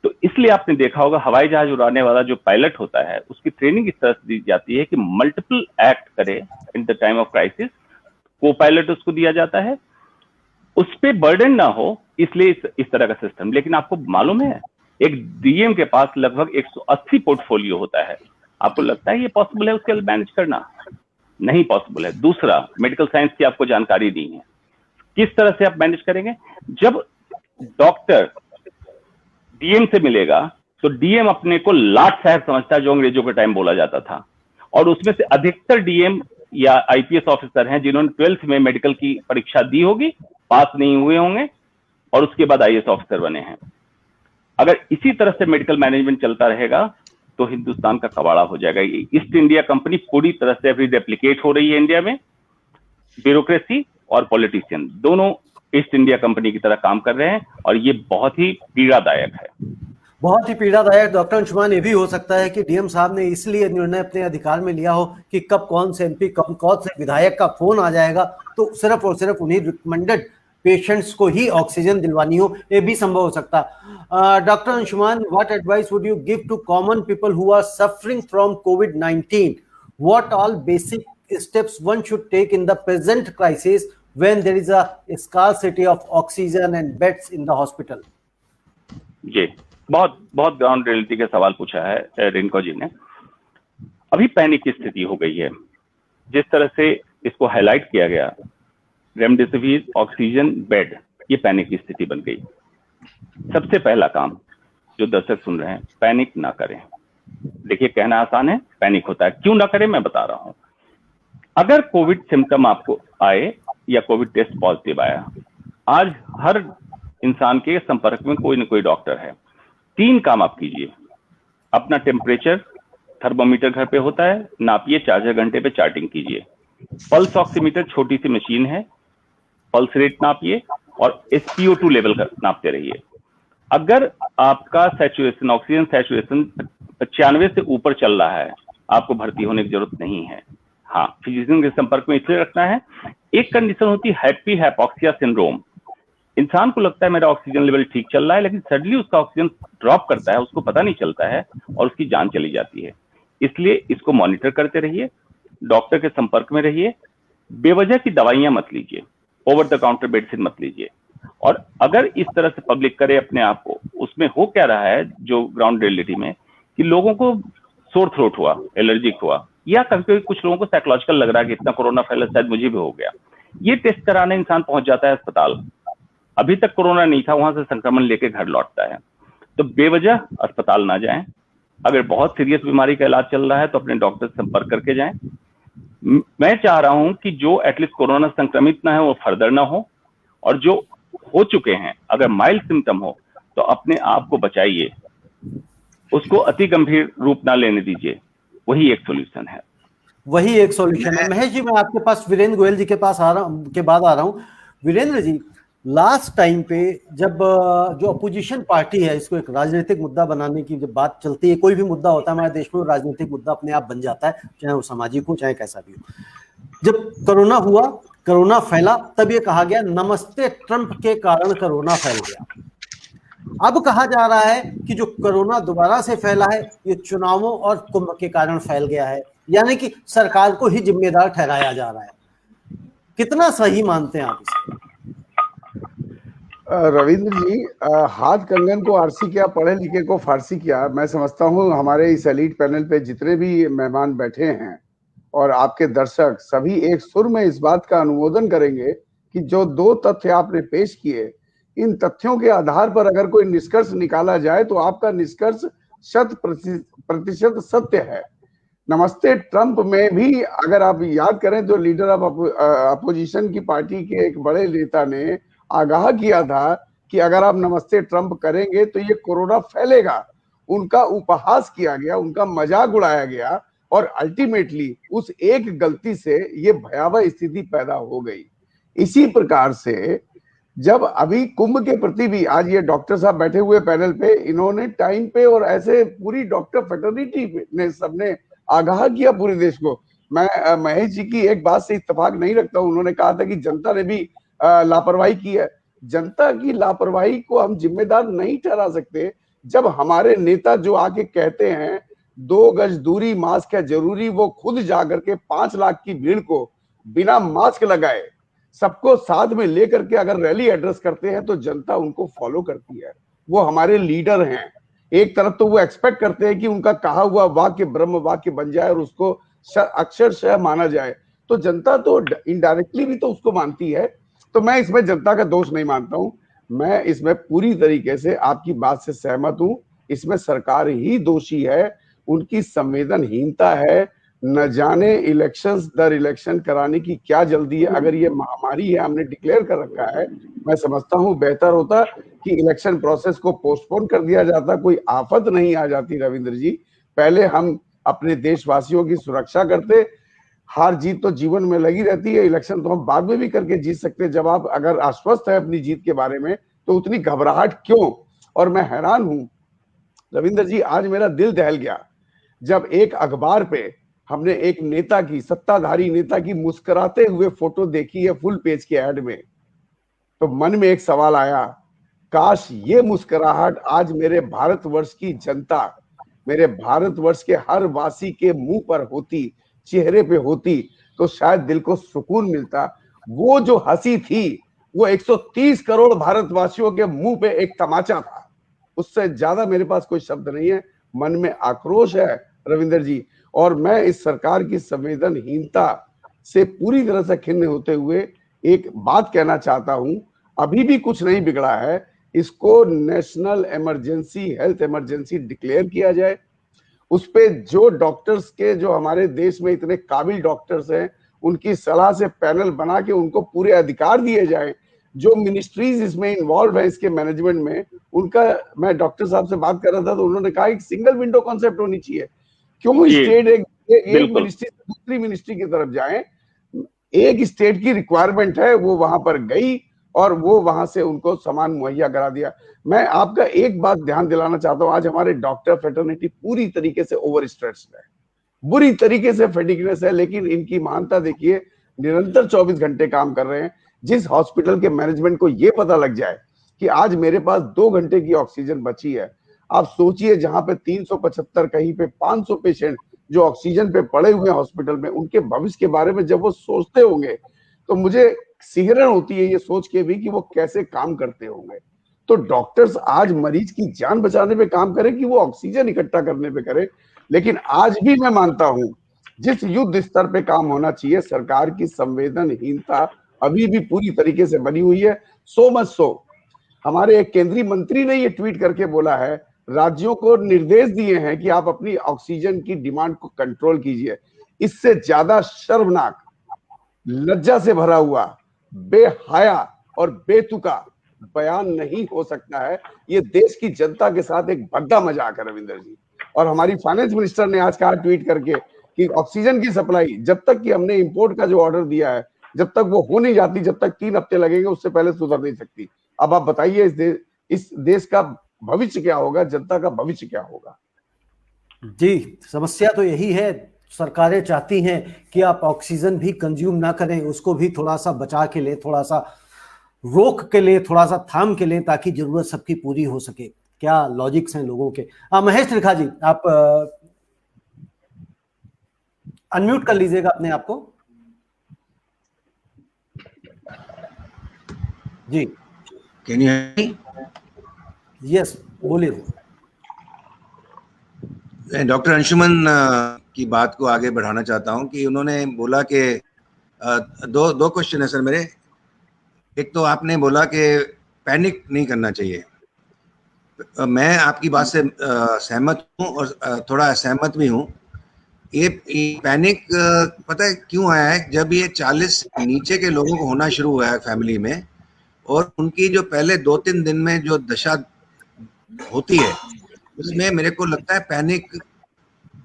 तो इसलिए आपने देखा होगा हवाई जहाज उड़ाने वाला जो पायलट होता है उसकी ट्रेनिंग इस तरह से दी जाती है कि मल्टीपल एक्ट करे in the time of crisis. को पायलट उसको दिया जाता है, उस पर बर्डन ना हो, इसलिए इस तरह का सिस्टम। लेकिन आपको मालूम है एक डीएम के पास लगभग 180 पोर्टफोलियो होता है। आपको लगता है ये पॉसिबल है उसके मैनेज करना? नहीं पॉसिबल है। दूसरा, मेडिकल साइंस की आपको जानकारी नहीं है, किस तरह से आप मैनेज करेंगे? जब डॉक्टर डीएम से मिलेगा तो डीएम अपने को लाट साहब समझता है, जो अंग्रेजों के टाइम बोला जाता था, और उसमें से अधिकतर डीएम या आईपीएस ऑफिसर हैं जिन्होंने 12th में मेडिकल की परीक्षा दी होगी, पास नहीं हुए होंगे और उसके बाद आईएएस ऑफिसर बने हैं। अगर इसी तरह से मेडिकल मैनेजमेंट चलता रहेगा तो हिंदुस्तान का कबाड़ा हो जाएगा। ईस्ट इंडिया कंपनी पूरी तरह से अभी रेप्लिकेट हो रही है इंडिया में। ब्यूरोक्रेसी और पॉलिटिशियन दोनों ईस्ट इंडिया कंपनी की तरह काम कर रहे हैं और ये बहुत ही पीड़ादायक है। बहुत ही पीड़ादायक। डॉक्टर अंशुमान, ये भी हो सकता है कि डीएम साहब ने इसलिए निर्णय अपने अधिकार में लिया हो कि कब कौन से एमपी, कब कौन से विधायक का फोन आ जाएगा तो सिर्फ और सिर्फ उन्हीं रिकमेंडेड पेशेंट्स को ही ऑक्सीजन दिलवानी हो, ये भी संभव हो सकता है। Doctor Anshuman, what advice would you give to common people who are suffering from कोविड-19? What all basic steps one should take in the present crisis when there is a scarcity of oxygen and beds in the hospital? जी, बहुत बहुत ग्राउंड रियलिटी के सवाल पूछा है रिंको जी ने। अभी पैनिक की स्थिति हो गई है। जिस तरह से इसको हाईलाइट किया गया, रेमडेसिविर, ऑक्सीजन, बेड, ये पैनिक की स्थिति बन गई। सबसे पहला काम जो दर्शक सुन रहे हैं, पैनिक ना करें। देखिए, कहना आसान है, पैनिक होता है। क्यों ना करें मैं बता रहा हूं। अगर कोविड सिम्टम आपको आए या कोविड टेस्ट पॉजिटिव आया, आज हर इंसान के संपर्क में कोई ना कोई डॉक्टर है। 3 काम आप कीजिए। अपना टेम्परेचर, थर्मोमीटर घर पे होता है, नापिए, 4 घंटे पे चार्टिंग कीजिए। पल्स ऑक्सीमीटर छोटी सी मशीन है, पल्स रेट नापिए और SpO2 लेवल का नापते रहिए। अगर आपका सैचुरेशन, ऑक्सीजन सैचुरेशन 95 से ऊपर चल रहा है, आपको भर्ती होने की जरूरत नहीं है। हाँ, फिजिशियन के संपर्क में इसलिए रखना है। एक कंडीशन होती है हैप्पी हाइपोक्सिया सिंड्रोम। इंसान को लगता है मेरा ऑक्सीजन लेवल ठीक चल रहा है, लेकिन सडनली उसका ऑक्सीजन ड्रॉप करता है, उसको पता नहीं चलता है और उसकी जान चली जाती है। इसलिए इसको मॉनिटर करते रहिए, डॉक्टर के संपर्क में रहिए, बेवजह की दवाइयां मत लीजिए, ओवर द काउंटर मेडिसिन मत लीजिए। और अगर इस तरह से पब्लिक करे अपने आप को, उसमें हो क्या रहा है जो ग्राउंड रियलिटी में, कि लोगों को सोर थ्रोट हुआ, एलर्जिक हुआ, या कभी कुछ लोगों को साइकोलॉजिकल लग रहा है कि इतना कोरोना फैला शायद मुझे भी हो गया, ये टेस्ट कराने इंसान पहुंच जाता है अस्पताल, अभी तक कोरोना नहीं था, वहां से संक्रमण लेके घर लौटता है। तो बेवजह अस्पताल ना जाएं, अगर बहुत सीरियस बीमारी का इलाज चल रहा है तो अपने डॉक्टर से संपर्क करके जाएं। मैं चाह रहा हूं कि जो एटलीस्ट कोरोना संक्रमित ना है वो फर्दर ना हो, और जो हो चुके हैं अगर माइल्ड सिम्टम हो तो अपने आप को बचाइए, उसको अति गंभीर रूप ना लेने दीजिए, वही एक सॉल्यूशन है। वही एक सॉल्यूशन है। महेश जी, मैं आपके पास वीरेंद्र गोयल जी के पास आ रहा हूं, के बाद आ रहा हूं। वीरेंद्र जी, लास्ट टाइम पे जब जो अपोजिशन पार्टी है, इसको एक राजनीतिक मुद्दा बनाने की जब बात चलती है, कोई भी मुद्दा होता है हमारे देश में, राजनीतिक मुद्दा अपने आप बन जाता है, चाहे वो सामाजिक हो चाहे कैसा भी हो। जब कोरोना हुआ, कोरोना फैला, तब ये कहा गया नमस्ते ट्रंप के कारण कोरोना फैल गया। अब कहा जा रहा है कि जो कोरोना दोबारा से फैला है ये चुनावों और कुंभ के कारण फैल गया है, यानी कि सरकार को ही जिम्मेदार ठहराया जा रहा है। कितना सही मानते हैं आप इसे? रविंद्र जी, हाथ कंगन को आरसी किया, पढ़े लिखे को फारसी किया। मैं समझता हूं हमारे इस एलीट पैनल पे जितने भी मेहमान बैठे हैं और आपके दर्शक सभी एक सुर में इस बात का अनुमोदन करेंगे कि जो दो तथ्य आपने पेश किए, इन तथ्यों के आधार पर अगर कोई निष्कर्ष निकाला जाए तो आपका निष्कर्ष 100% सत्य है। नमस्ते ट्रंप में भी अगर आप याद करें तो लीडर ऑफ अपोजिशन की पार्टी के एक बड़े नेता ने आगाह किया था कि अगर आप नमस्ते ट्रंप करेंगे तो ये कोरोना फैलेगा। उनका उपहास किया गया, उनका मजाक उड़ाया गया और अल्टीमेटली उस एक गलती से ये भयावह स्थिति पैदा हो गई। इसी प्रकार से जब अभी कुंभ के प्रति भी आज ये डॉक्टर साहब बैठे हुए पैनल पे, इन्होंने टाइम पे और ऐसे पूरी डॉक्टर फेटर्निटी ने सबने आगाह किया पूरे देश को। मैं महेश जी की एक बात से इत्तेफाक नहीं रखता हूं, उन्होंने कहा था कि जनता ने भी लापरवाही की है। जनता की लापरवाही को हम जिम्मेदार नहीं ठहरा सकते जब हमारे नेता जो आके कहते हैं 2 गज दूरी, मास्क है जरूरी, वो खुद जाकर के 5 लाख की भीड़ को बिना मास्क लगाए सबको साथ में लेकर के अगर रैली एड्रेस करते हैं तो जनता उनको फॉलो करती है। वो हमारे लीडर हैं। एक तरफ तो वो एक्सपेक्ट करते हैं कि उनका कहा हुआ वाक्य ब्रह्म वाक्य बन जाए और उसको अक्षरशः माना जाए, तो जनता तो इनडायरेक्टली भी तो उसको मानती है। तो मैं इसमें जनता का दोष नहीं मानता हूं, मैं इसमें पूरी तरीके से आपकी बात से सहमत हूं। इसमें सरकार ही दोषी है, उनकी संवेदनहीनता है। न जाने इलेक्शंस दर इलेक्शन कराने की क्या जल्दी है। अगर ये महामारी है, हमने डिक्लेयर कर रखा है, मैं समझता हूं बेहतर होता कि इलेक्शन प्रोसेस को पोस्टपोन कर दिया जाता, कोई आफत नहीं आ जाती। रविंद्र जी, पहले हम अपने देशवासियों की सुरक्षा करते। हार जीत तो जीवन में लगी रहती है, इलेक्शन तो हम बाद में भी करके जीत सकते हैं। जब आप अगर आश्वस्त है अपनी जीत के बारे में तो उतनी घबराहट क्यों? और मैं हैरान हूं रविंद्र जी, आज मेरा दिल दहल गया जब एक अखबार पे हमने एक नेता की, सत्ताधारी नेता की मुस्कुराते हुए फोटो देखी है फुल पेज के ऐड में, तो मन में एक सवाल आया, काश ये मुस्कुराहट आज मेरे भारतवर्ष की जनता, मेरे भारतवर्ष के हर वासी के मुंह पर होती, चेहरे पे होती, तो शायद दिल को सुकून मिलता। वो जो हंसी थी वो 130 करोड़ भारतवासियों के मुंह पे एक तमाचा था। उससे ज्यादा मेरे पास कोई शब्द नहीं है। मन में आक्रोश है रविंद्र जी, और मैं इस सरकार की संवेदनहीनता से पूरी तरह से खिन्न होते हुए एक बात कहना चाहता हूं, अभी भी कुछ नहीं बिगड़ा है। इसको national emergency, health emergency declare किया जाए। उस पे जो डॉक्टर्स के, जो हमारे देश में इतने काबिल डॉक्टर्स हैं, उनकी सलाह से पैनल बना के उनको पूरे अधिकार दिए जाए। जो मिनिस्ट्रीज इसमें इन्वॉल्व है इसके मैनेजमेंट में, उनका, मैं डॉक्टर साहब से बात कर रहा था तो उन्होंने कहा एक सिंगल विंडो कॉन्सेप्ट होनी चाहिए। क्यों स्टेट एक मिनिस्ट्री से दूसरी मिनिस्ट्री की तरफ जाए? एक स्टेट की रिक्वायरमेंट है, वो वहां पर गई और वो वहां से उनको सामान मुहैया करा दिया। मैं आपका एक बात ध्यान दिलाना चाहता हूं, आज हमारे डॉक्टर फ्रेटर्निटी पूरी तरीके से ओवर स्ट्रेस्ड है, बुरी तरीके से फेटिगनेस है, लेकिन इनकी महानता देखिए, निरंतर 24 घंटे काम कर रहे हैं। जिस हॉस्पिटल के मैनेजमेंट को ये पता लग जाए कि आज मेरे पास 2 घंटे की ऑक्सीजन बची है, आप सोचिए जहां पे 375, कहीं पे 500 पेशेंट जो ऑक्सीजन पे पड़े हुए हॉस्पिटल में, उनके भविष्य के बारे में जब वो सोचते होंगे तो मुझे सिहरन होती है ये सोच के भी कि वो कैसे काम करते होंगे। तो डॉक्टर्स आज मरीज की जान बचाने पे काम करें कि वो ऑक्सीजन इकट्ठा करने पे करें। लेकिन आज भी मैं मानता हूं जिस युद्ध स्तर पे काम होना चाहिए, सरकार की संवेदनहीनता अभी भी पूरी तरीके से बनी हुई है। सो मच सो हमारे एक केंद्रीय मंत्री ने ये ट्वीट करके बोला है, राज्यों को निर्देश दिए हैं कि आप अपनी ऑक्सीजन की डिमांड को कंट्रोल कीजिए। इससे ज्यादा शर्मनाक, लज्जा से भरा हुआ, बेहया और बेतुका बयान नहीं हो सकता है। ये देश की जनता के साथ एक भद्दा मजाक है रविंदर जी। और हमारी फाइनेंस मिनिस्टर ने आज कहा ट्वीट करके कि ऑक्सीजन की सप्लाई जब तक कि हमने इंपोर्ट का जो ऑर्डर दिया है, जब तक वो हो नहीं जाती, जब तक 3 हफ्ते लगेंगे, उससे पहले सुधर नहीं सकती। अब आप बताइए इस देश का भविष्य क्या होगा, जनता का भविष्य क्या होगा? जी, समस्या तो यही है। सरकारें चाहती हैं कि आप ऑक्सीजन भी कंज्यूम ना करें, उसको भी थोड़ा सा बचा के लें, थोड़ा सा रोक के लें, थोड़ा सा थाम के लें, ताकि जरूरत सबकी पूरी हो सके। क्या लॉजिक्स हैं लोगों के। महेश त्रिखा जी, आप अनम्यूट कर लीजिएगा अपने आप को। जी, कैन यू? यस, बोलिए। डॉक्टर अंशुमन की बात को आगे बढ़ाना चाहता हूं कि उन्होंने बोला कि दो क्वेश्चन है सर मेरे। एक तो आपने बोला कि पैनिक नहीं करना चाहिए। मैं आपकी बात से सहमत हूं और थोड़ा असहमत भी हूं। ये पैनिक पता है क्यों आया है? जब ये 40 से नीचे के लोगों को होना शुरू हुआ है फैमिली में, और उनकी जो पहले 2-3 दिन में जो दशा होती है, उसमें मेरे को लगता है पैनिक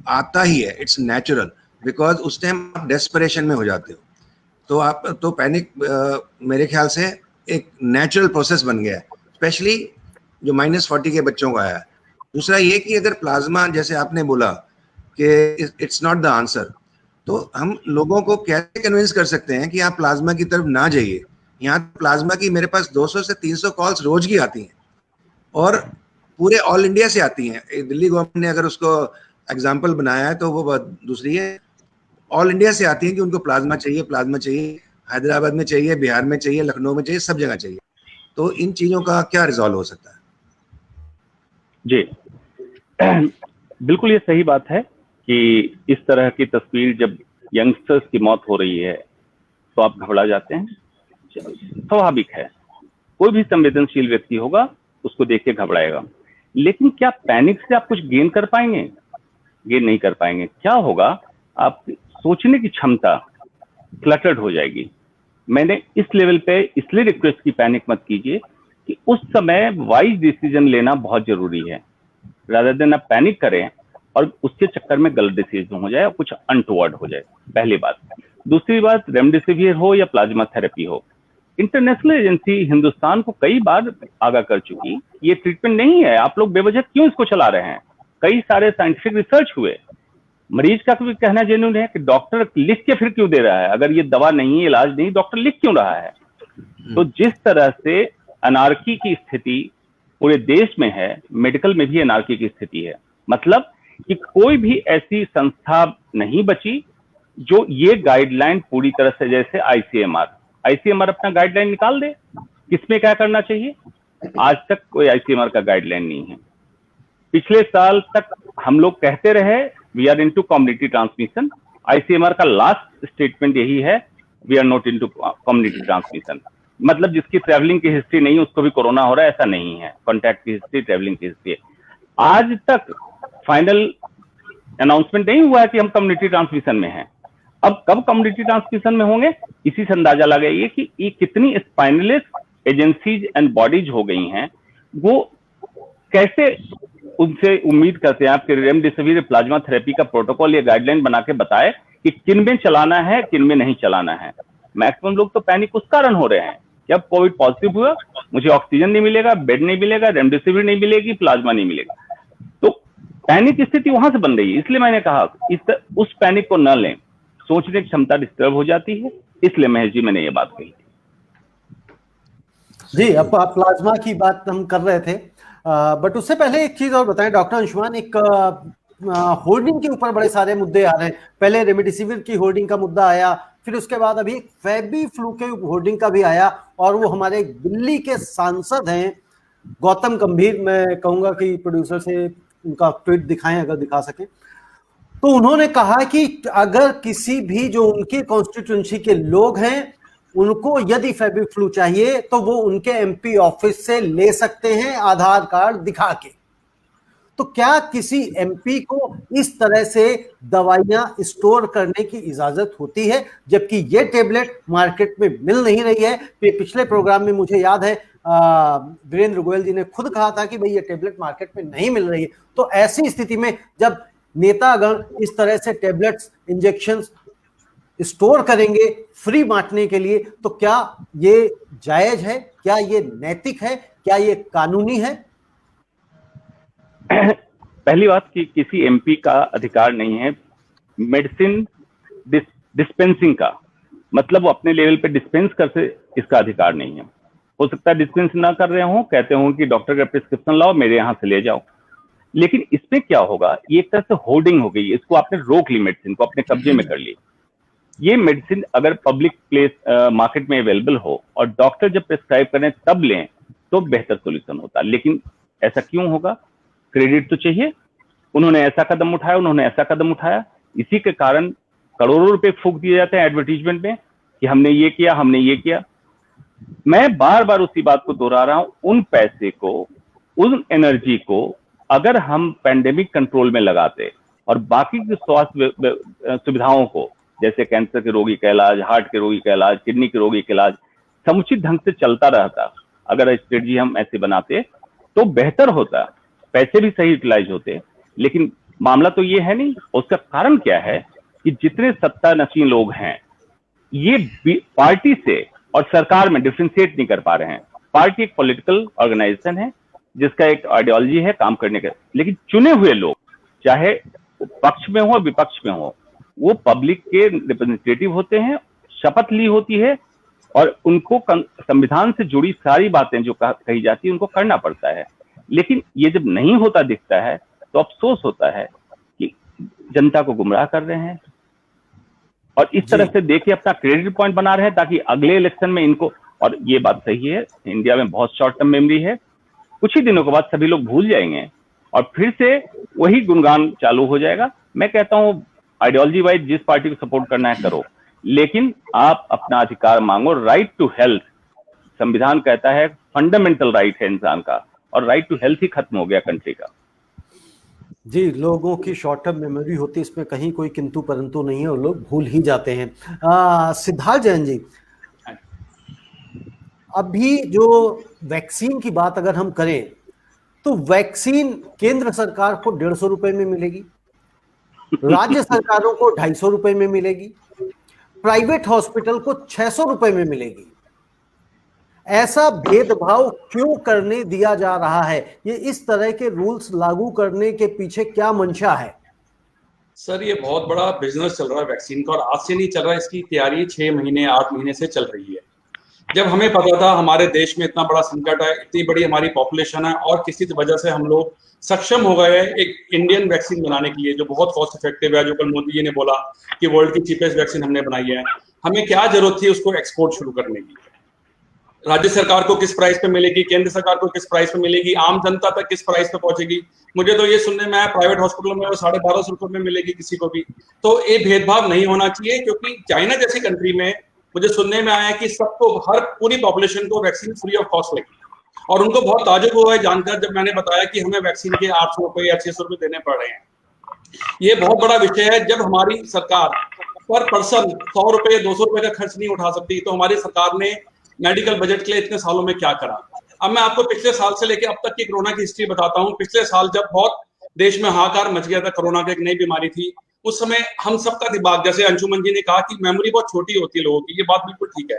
आता ही है। इट्स नेचुरल, बिकॉज उस टाइम आप डेस्परेशन में हो जाते हो। तो आप तो पैनिक मेरे ख्याल से एक नेचुरल प्रोसेस बन गया है, स्पेशली जो -40 के बच्चों को आया है। दूसरा ये कि अगर प्लाज्मा, जैसे आपने बोला कि इट्स नॉट द आंसर, तो हम लोगों को कैसे कन्विंस कर सकते हैं कि आप प्लाज्मा की तरफ ना जाइए? यहाँ प्लाज्मा की मेरे पास 200 से 300 कॉल्स रोज की आती हैं, और पूरे ऑल इंडिया से आती हैं। दिल्ली गवर्नमेंट ने अगर उसको एग्जाम्पल बनाया है तो वो बात दूसरी है। ऑल इंडिया से आती हैं कि उनको प्लाज्मा चाहिए, प्लाज्मा चाहिए। हैदराबाद में चाहिए, बिहार में चाहिए, लखनऊ में चाहिए, सब जगह चाहिए। तो इन चीजों का क्या रिजॉल्व हो सकता है? जी, बिल्कुल ये सही बात है कि इस तरह की तस्वीर जब यंगस्टर्स की मौत हो रही है तो आप घबरा जाते हैं, स्वाभाविक है। कोई भी संवेदनशील व्यक्ति होगा उसको देख के घबराएगा। लेकिन क्या पैनिक से आप कुछ गेन कर पाएंगे? गेन नहीं कर पाएंगे। क्या होगा, आप सोचने की क्षमता क्लटर्ड हो जाएगी। मैंने इस लेवल पे इसलिए रिक्वेस्ट की पैनिक मत कीजिए कि उस समय वाइज डिसीजन लेना बहुत जरूरी है। रादर देन आप पैनिक करें और उसके चक्कर में गलत डिसीजन हो जाए और कुछ अनटुवर्ड हो जाए, पहली बात। दूसरी बात, रेमडेसिविर हो या प्लाज्मा थेरेपी हो, इंटरनेशनल एजेंसी हिंदुस्तान को कई बार आगाह कर चुकी, ये ट्रीटमेंट नहीं है, आप लोग बेवजह क्यों इसको चला रहे हैं। कई सारे साइंटिफिक रिसर्च हुए। मरीज का भी कहना जेन्युइन है कि डॉक्टर लिख के फिर क्यों दे रहा है? अगर ये दवा नहीं, इलाज नहीं, डॉक्टर लिख क्यों रहा है? तो जिस तरह से अनार्की की स्थिति पूरे देश में है, मेडिकल में भी अनार्की की स्थिति है। मतलब कि कोई भी ऐसी संस्था नहीं बची जो ये गाइडलाइन पूरी तरह से, जैसे आईसीएमआर अपना गाइडलाइन निकाल दे किसमें क्या करना चाहिए। आज तक कोई आईसीएमआर का गाइडलाइन नहीं है। पिछले साल तक हम लोग कहते रहे we are into community transmission. ICMR का लास्ट स्टेटमेंट यही है, we are not into community transmission. मतलब जिसकी ट्रैवलिंग की हिस्ट्री नहीं उसको भी कोरोना हो रहा है, ऐसा नहीं है। कॉन्टैक्ट की हिस्ट्री, ट्रैवलिंग की हिस्ट्री। आज तक फाइनल अनाउंसमेंट नहीं हुआ है कि हम कम्युनिटी ट्रांसमिशन में हैं। अब कब कम्युनिटी ट्रांसमिशन में होंगे, इसी से अंदाजा लगाइए कि ये कितनी स्पाइनलेस एजेंसीज एंड बॉडीज हो गई हैं। वो कैसे उनसे उम्मीद करते हैं आपके रेमडेसिविर प्लाज्मा थेरेपी का प्रोटोकॉल या गाइडलाइन बना के बताए कि किन में चलाना है, किन में नहीं चलाना है। मैक्सिमम लोग तो पैनिक उस कारण हो रहे हैं, जब कोविड पॉजिटिव हुआ मुझे ऑक्सीजन नहीं मिलेगा, बेड नहीं मिलेगा, रेमडेसिविर नहीं मिलेगी, प्लाज्मा नहीं मिलेगा। तो पैनिक स्थिति वहां से बन रही है। इसलिए मैंने कहा उस पैनिक को न लें, सोचने की क्षमता डिस्टर्ब हो जाती है। इसलिए महेश जी मैंने ये बात कही। जी, अब प्लाज्मा की बात हम कर रहे थे, बट उससे पहले एक चीज और बताएं डॉक्टर अंशुमान। एक होर्डिंग के ऊपर बड़े सारे मुद्दे आ रहे हैं। पहले रेमडेसिविर की होर्डिंग का मुद्दा आया, फिर उसके बाद अभी फेबी फ्लू के होर्डिंग का भी आया, और वो हमारे दिल्ली के सांसद हैं गौतम गंभीर। मैं कहूंगा कि प्रोड्यूसर से उनका ट्वीट दिखाएं अगर दिखा सके। तो उन्होंने कहा कि अगर किसी भी जो उनकी कॉन्स्टिट्यूंसी के लोग हैं उनको यदि फेविफ्लू चाहिए तो वो उनके एमपी ऑफिस से ले सकते हैं आधार कार्ड दिखा के। तो क्या किसी एमपी को इस तरह से दवाइयां स्टोर करने की इजाजत होती है, जबकि ये टेबलेट मार्केट में मिल नहीं रही है? पिछले प्रोग्राम में मुझे याद है वीरेंद्र गोयल जी ने खुद कहा था कि भाई ये टेबलेट मार्केट में नहीं मिल रही है। तो ऐसी स्थिति में जब नेतागण इस तरह से टेबलेट्स, इंजेक्शंस स्टोर करेंगे फ्री बांटने के लिए, तो क्या ये जायज है, क्या ये नैतिक है, क्या ये कानूनी है? पहली बात कि किसी एमपी का अधिकार नहीं है मेडिसिन डिस्पेंसिंग का, मतलब वो अपने लेवल पे डिस्पेंस कर से, इसका अधिकार नहीं है। हो सकता है डिस्पेंस ना कर रहे हो, कहते हो कि डॉक्टर का प्रिस्क्रिप्शन लाओ मेरे यहाँ से ले जाओ, लेकिन इसमें क्या होगा, ये एक तरह से होर्डिंग हो गई, इसको आपने रोक ली, मेडिसिन को अपने कब्जे में कर ली। ये मेडिसिन अगर पब्लिक प्लेस मार्केट में अवेलेबल हो और डॉक्टर जब प्रिस्क्राइब करें तब लें तो बेहतर सोल्यूशन होता, लेकिन ऐसा क्यों होगा? क्रेडिट तो चाहिए, उन्होंने ऐसा कदम उठाया, उन्होंने ऐसा कदम उठाया, इसी के कारण करोड़ों रुपए फूंक दिए जाते हैं एडवर्टीजमेंट में कि हमने ये किया, हमने ये किया। मैं बार बार उसी बात को दोहरा रहा हूं, उन पैसे को, उन एनर्जी को अगर हम पेंडेमिक कंट्रोल में लगाते और बाकी की स्वास्थ्य सुविधाओं को, जैसे कैंसर के रोगी का इलाज, हार्ट के रोगी का इलाज, किडनी के रोगी का इलाज समुचित ढंग से चलता रहता, अगर स्ट्रेटजी हम ऐसे बनाते तो बेहतर होता, पैसे भी सही यूटिलाइज होते। लेकिन मामला तो ये है नहीं। उसका कारण क्या है कि जितने सत्ता नशीन लोग हैं ये पार्टी से और सरकार में डिफरेंशिएट नहीं कर पा रहे हैं। पार्टी एक पॉलिटिकल ऑर्गेनाइजेशन है जिसका एक आइडियोलॉजी है काम करने का, लेकिन चुने हुए लोग चाहे पक्ष में हो विपक्ष में हो, वो पब्लिक के रिप्रेजेंटेटिव होते हैं, शपथ ली होती है और उनको संविधान से जुड़ी सारी बातें जो कही जाती है उनको करना पड़ता है। लेकिन ये जब नहीं होता दिखता है तो अफसोस होता है कि जनता को गुमराह कर रहे हैं और इस तरह से देखिए अपना क्रेडिट पॉइंट बना रहे हैं ताकि अगले इलेक्शन में इनको, और ये बात सही है, इंडिया में बहुत शॉर्ट टर्म मेमोरी है, कुछ ही दिनों के बाद सभी लोग भूल जाएंगे और फिर से वही गुणगान चालू हो जाएगा। मैं कहता हूं आइडियोलॉजी वाइज जिस पार्टी को सपोर्ट करना है करो, लेकिन आप अपना अधिकार मांगो। राइट टू हेल्थ संविधान कहता है फंडामेंटल राइट है इंसान का, और राइट टू हेल्थ ही खत्म हो गया कंट्री का। जी, लोगों की शॉर्ट टर्म मेमोरी होती है, इसमें कहीं कोई किंतु परंतु नहीं है और लोग भूल ही जाते हैं। सिद्धार्थ जैन जी, अभी जो वैक्सीन की बात अगर हम करें तो वैक्सीन केंद्र सरकार को 150 रुपए में मिलेगी, राज्य सरकारों को 250 रुपए में मिलेगी, प्राइवेट हॉस्पिटल को 600 रुपए में मिलेगी। ऐसा भेदभाव क्यों करने दिया जा रहा है? ये इस तरह के रूल्स लागू करने के पीछे क्या मंशा है? सर, ये बहुत बड़ा बिजनेस चल रहा है वैक्सीन का, और आज से नहीं चल रहा है, इसकी तैयारी 6 महीने 8 महीने से चल रही है। जब हमें पता था हमारे देश में इतना बड़ा संकट है, इतनी बड़ी हमारी पॉपुलेशन है और किसी वजह से हम लोग सक्षम हो गए एक इंडियन वैक्सीन बनाने के लिए जो बहुत कॉस्ट इफेक्टिव है, जो कल मोदी जी ने बोला कि वर्ल्ड की चीपेस्ट वैक्सीन हमने बनाई है, हमें क्या जरूरत थी उसको एक्सपोर्ट शुरू करने की? राज्य सरकार को किस प्राइस पे मिलेगी, केंद्र सरकार को किस प्राइस पे मिलेगी, आम जनता तक किस प्राइस पे पहुंचेगी? मुझे तो ये सुनने में आया प्राइवेट हॉस्पिटलों में वो 1250 रुपए में मिलेगी किसी को भी। तो ये भेदभाव नहीं होना चाहिए, क्योंकि चाइना जैसी कंट्री में मुझे सुनने में आया कि सबको, हर पूरी पॉपुलेशन को वैक्सीन फ्री ऑफ कॉस्ट लगी, और उनको बहुत ताजुब हुआ है जानकर जब मैंने बताया कि हमें वैक्सीन के 800 रुपए या 600 रुपए देने पड़ रहे हैं। ये बहुत बड़ा विषय है। जब हमारी सरकार पर पर्सन 100 रुपए या 200 रुपए का खर्च नहीं उठा सकती, तो हमारी सरकार ने मेडिकल बजट के लिए इतने सालों में क्या करा? अब मैं आपको पिछले साल से लेकर अब तक की कोरोना की हिस्ट्री बताता हूँ। पिछले साल जब बहुत देश में हाहाकार मच गया था, कोरोना की एक नई बीमारी थी, उस समय हम सबका दिमाग, जैसे अंशुमन जी ने कहा कि मेमोरी बहुत छोटी होती है लोगों की, ये बात बिल्कुल ठीक है।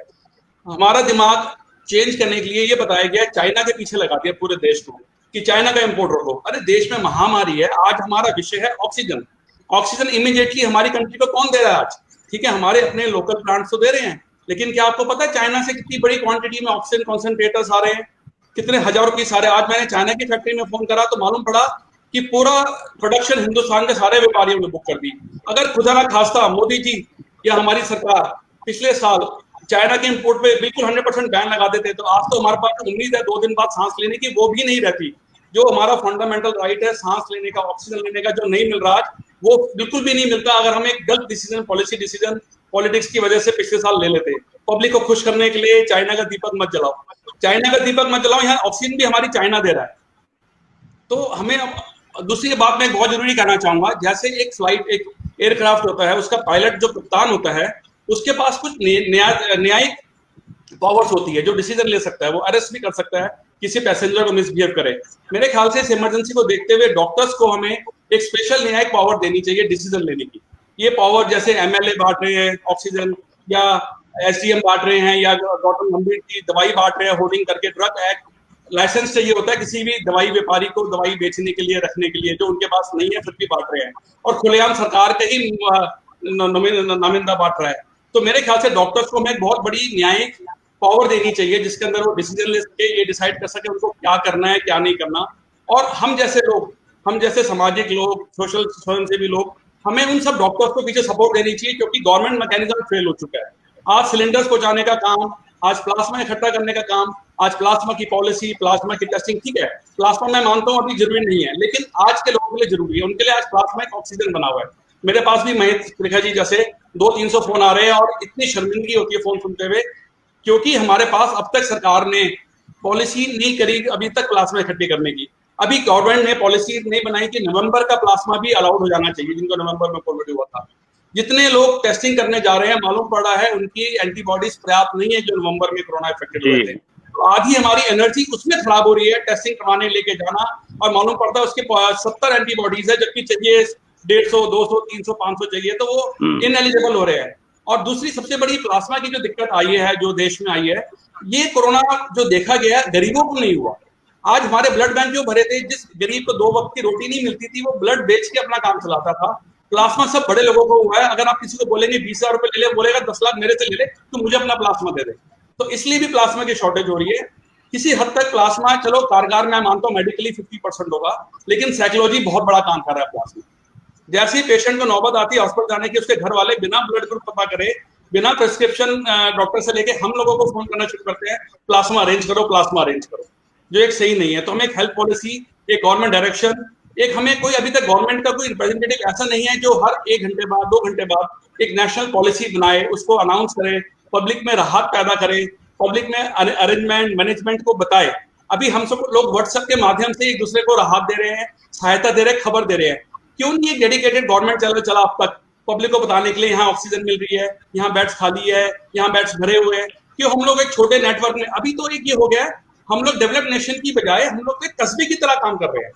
हमारा दिमाग चेंज करने के लिए ये बताया गया, चाइना के पीछे लगा दिया पूरे देश को कि चाइना का इंपोर्ट रोको। अरे देश में महामारी है, आज हमारा विषय है ऑक्सीजन। ऑक्सीजन इमीडिएटली हमारी कंट्री को कौन दे रहा है आज? ठीक है, हमारे अपने लोकल प्लांट्स तो दे रहे हैं, लेकिन क्या आपको पता है चाइना से कितनी बड़ी क्वांटिटी में ऑक्सीजन कॉन्सेंट्रेटर्स आ रहे हैं? कितने हजारों की सारे। आज मैंने चाइना की फैक्ट्री में फोन करा तो मालूम पड़ा कि पूरा प्रोडक्शन हिंदुस्तान के सारे व्यापारियों ने बुक कर दी। अगर खुदा ना खास्ता मोदी जी या हमारी सरकार पिछले साल चाइना के इंपोर्ट पे बिल्कुल 100% बैन लगा देते, तो आज तो हमारे पास उम्मीद है 2 दिन बाद सांस लेने की, वो भी नहीं रहती। जो हमारा फंडामेंटल राइट है सांस लेने का, ऑक्सीजन लेने का, जो नहीं मिल रहा आज, वो बिल्कुल भी नहीं मिलता अगर हम एक गलत डिसीजन, पॉलिसी डिसीजन पॉलिटिक्स की वजह से पिछले साल ले लेते। पब्लिक को खुश करने के लिए चाइना का दीपक मत जलाओ, चाइना का दीपक मत जलाओ, यहाँ ऑक्सीजन भी हमारी चाइना दे रहा है। तो हमें दूसरी बात मैं बहुत जरूरी कहना चाहूंगा, जैसे एक फ्लाइट, एक एयरक्राफ्ट होता है, उसका पायलट जो कप्तान होता है, उसके पास कुछ न्यायिक पावर्स होती है, जो डिसीजन ले सकता है, वो अरेस्ट भी कर सकता है किसी पैसेंजर को मिसबिहेव करे। मेरे ख्याल से इस इमरजेंसी को देखते हुए डॉक्टर्स को हमें एक स्पेशल न्यायिक पावर देनी चाहिए डिसीजन लेने की। ये पावर जैसे एमएलए बांट रहे हैं ऑक्सीजन, या एसडीएम बांट रहे हैं, या गौतम गंभीर की दवाई बांट रहे हैं होर्डिंग करके। ड्रग एक्ट लाइसेंस चाहिए होता है किसी भी दवाई व्यापारी को दवाई बेचने के लिए, रखने के लिए, जो उनके पास नहीं है फिर भी बांट रहे हैं, और खुलेआम सरकार के ही नामिंदा बांट रहा है। तो मेरे ख्याल से डॉक्टर्स को हमें बहुत बड़ी न्यायिक पावर देनी चाहिए, जिसके अंदर वो डिसीजन ले सके, ये डिसाइड कर सके उनको क्या करना है क्या नहीं करना। और हम जैसे लोग, हम जैसे सामाजिक लोग, सोशल स्वयंसेवी लोग, हमें उन सब डॉक्टर्स को पीछे सपोर्ट देनी चाहिए, क्योंकि गवर्नमेंट मैकेनिज्म फेल हो चुका है। आज सिलेंडर्स पहुंचाने का काम, आज प्लाज्मा इकट्ठा करने का काम, आज प्लाज्मा की पॉलिसी, प्लाज्मा की टेस्टिंग, ठीक है प्लाज्मा मैं मानता हूँ अभी जरूरी नहीं है, लेकिन आज के लोगों के लिए जरूरी है। उनके लिए आज प्लाज्मा एक ऑक्सीजन बना हुआ है। मेरे पास भी महेश त्रिखा जी जैसे 200-300 फोन आ रहे हैं, और इतनी शर्मिंदगी होती है फोन सुनते हुए, क्योंकि हमारे पास अब तक सरकार ने पॉलिसी नहीं करी अभी तक प्लाज्मा इकट्ठी करने की। अभी गवर्नमेंट ने पॉलिसी नहीं बनाई कि नवंबर का प्लाज्मा भी अलाउड हो जाना चाहिए, जिनको नवंबर में कोविड हुआ था। जितने लोग टेस्टिंग करने जा रहे हैं, मालूम पड़ा है उनकी एंटीबॉडीज पर्याप्त नहीं है, जो नवंबर में कोरोना इफेक्टेड हुए थे। तो आधी हमारी एनर्जी उसमें खराब हो रही है, टेस्टिंग करवाने लेके जाना, और मालूम पड़ता है उसके 70 एंटीबॉडीज है, जबकि चाहिए 150, 200, 300, 500 चाहिए, तो वो इनएलिजिबल हो रहे हैं। और दूसरी सबसे बड़ी प्लाज्मा की जो दिक्कत आई है, जो देश में आई है, ये कोरोना जो देखा गया गरीबों को नहीं हुआ। आज हमारे ब्लड बैंक जो भरे थे, जिस गरीब को 2 वक्त की रोटी नहीं मिलती थी, वो ब्लड बेच के अपना काम चलाता था। प्लाज्मा सब बड़े लोगों को हुआ है। अगर आप किसी को बोलेंगे 20,000 रुपए ले ले, बोलेगा 10 लाख मेरे से ले ले, तो मुझे अपना प्लाज्मा दे दे। तो इसलिए भी प्लाज्मा की शॉर्टेज हो रही है। किसी हद तक प्लाज्मा चलो कारगर, मैं मानता हूँ मेडिकली 50% होगा, लेकिन साइकोलॉजी बहुत बड़ा काम कर रहा है प्लाज्मा। जैसे ही पेशेंट को नौबत आती है हॉस्पिटल जाने की, उसके घर वाले बिना ब्लड ग्रुप पता करे, बिना प्रिस्क्रिप्शन डॉक्टर से लेके हम लोगों को फोन करना शुरू करते हैं, प्लाज्मा अरेंज करो, प्लाज्मा अरेंज करो, जो एक सही नहीं है। तो हमें एक हेल्थ पॉलिसी, एक गवर्नमेंट डायरेक्शन, एक हमें कोई अभी तक गवर्नमेंट का कोई रिप्रेजेंटेटिव ऐसा नहीं है जो हर 1 घंटे बाद, 2 घंटे बाद एक नेशनल पॉलिसी बनाए, उसको अनाउंस करे, पब्लिक में राहत पैदा करे, पब्लिक में अरेंजमेंट मैनेजमेंट को बताए। अभी हम सब लोग व्हाट्सएप के माध्यम से एक दूसरे को राहत दे रहे हैं, सहायता दे रहे हैं, खबर दे रहे हैं। क्यों नहीं एक डेडिकेटेड गवर्नमेंट चैनल चला अब तक पब्लिक को बताने के लिए, यहाँ ऑक्सीजन मिल रही है, यहाँ बेड्स खाली है, यहाँ बेड्स भरे हुए हैं। क्यों हम लोग एक छोटे नेटवर्क में, अभी तो एक ये हो गया है, हम लोग डेवलप्ड नेशन की बजाय हम लोग एक कस्बे की तरह काम कर रहे हैं।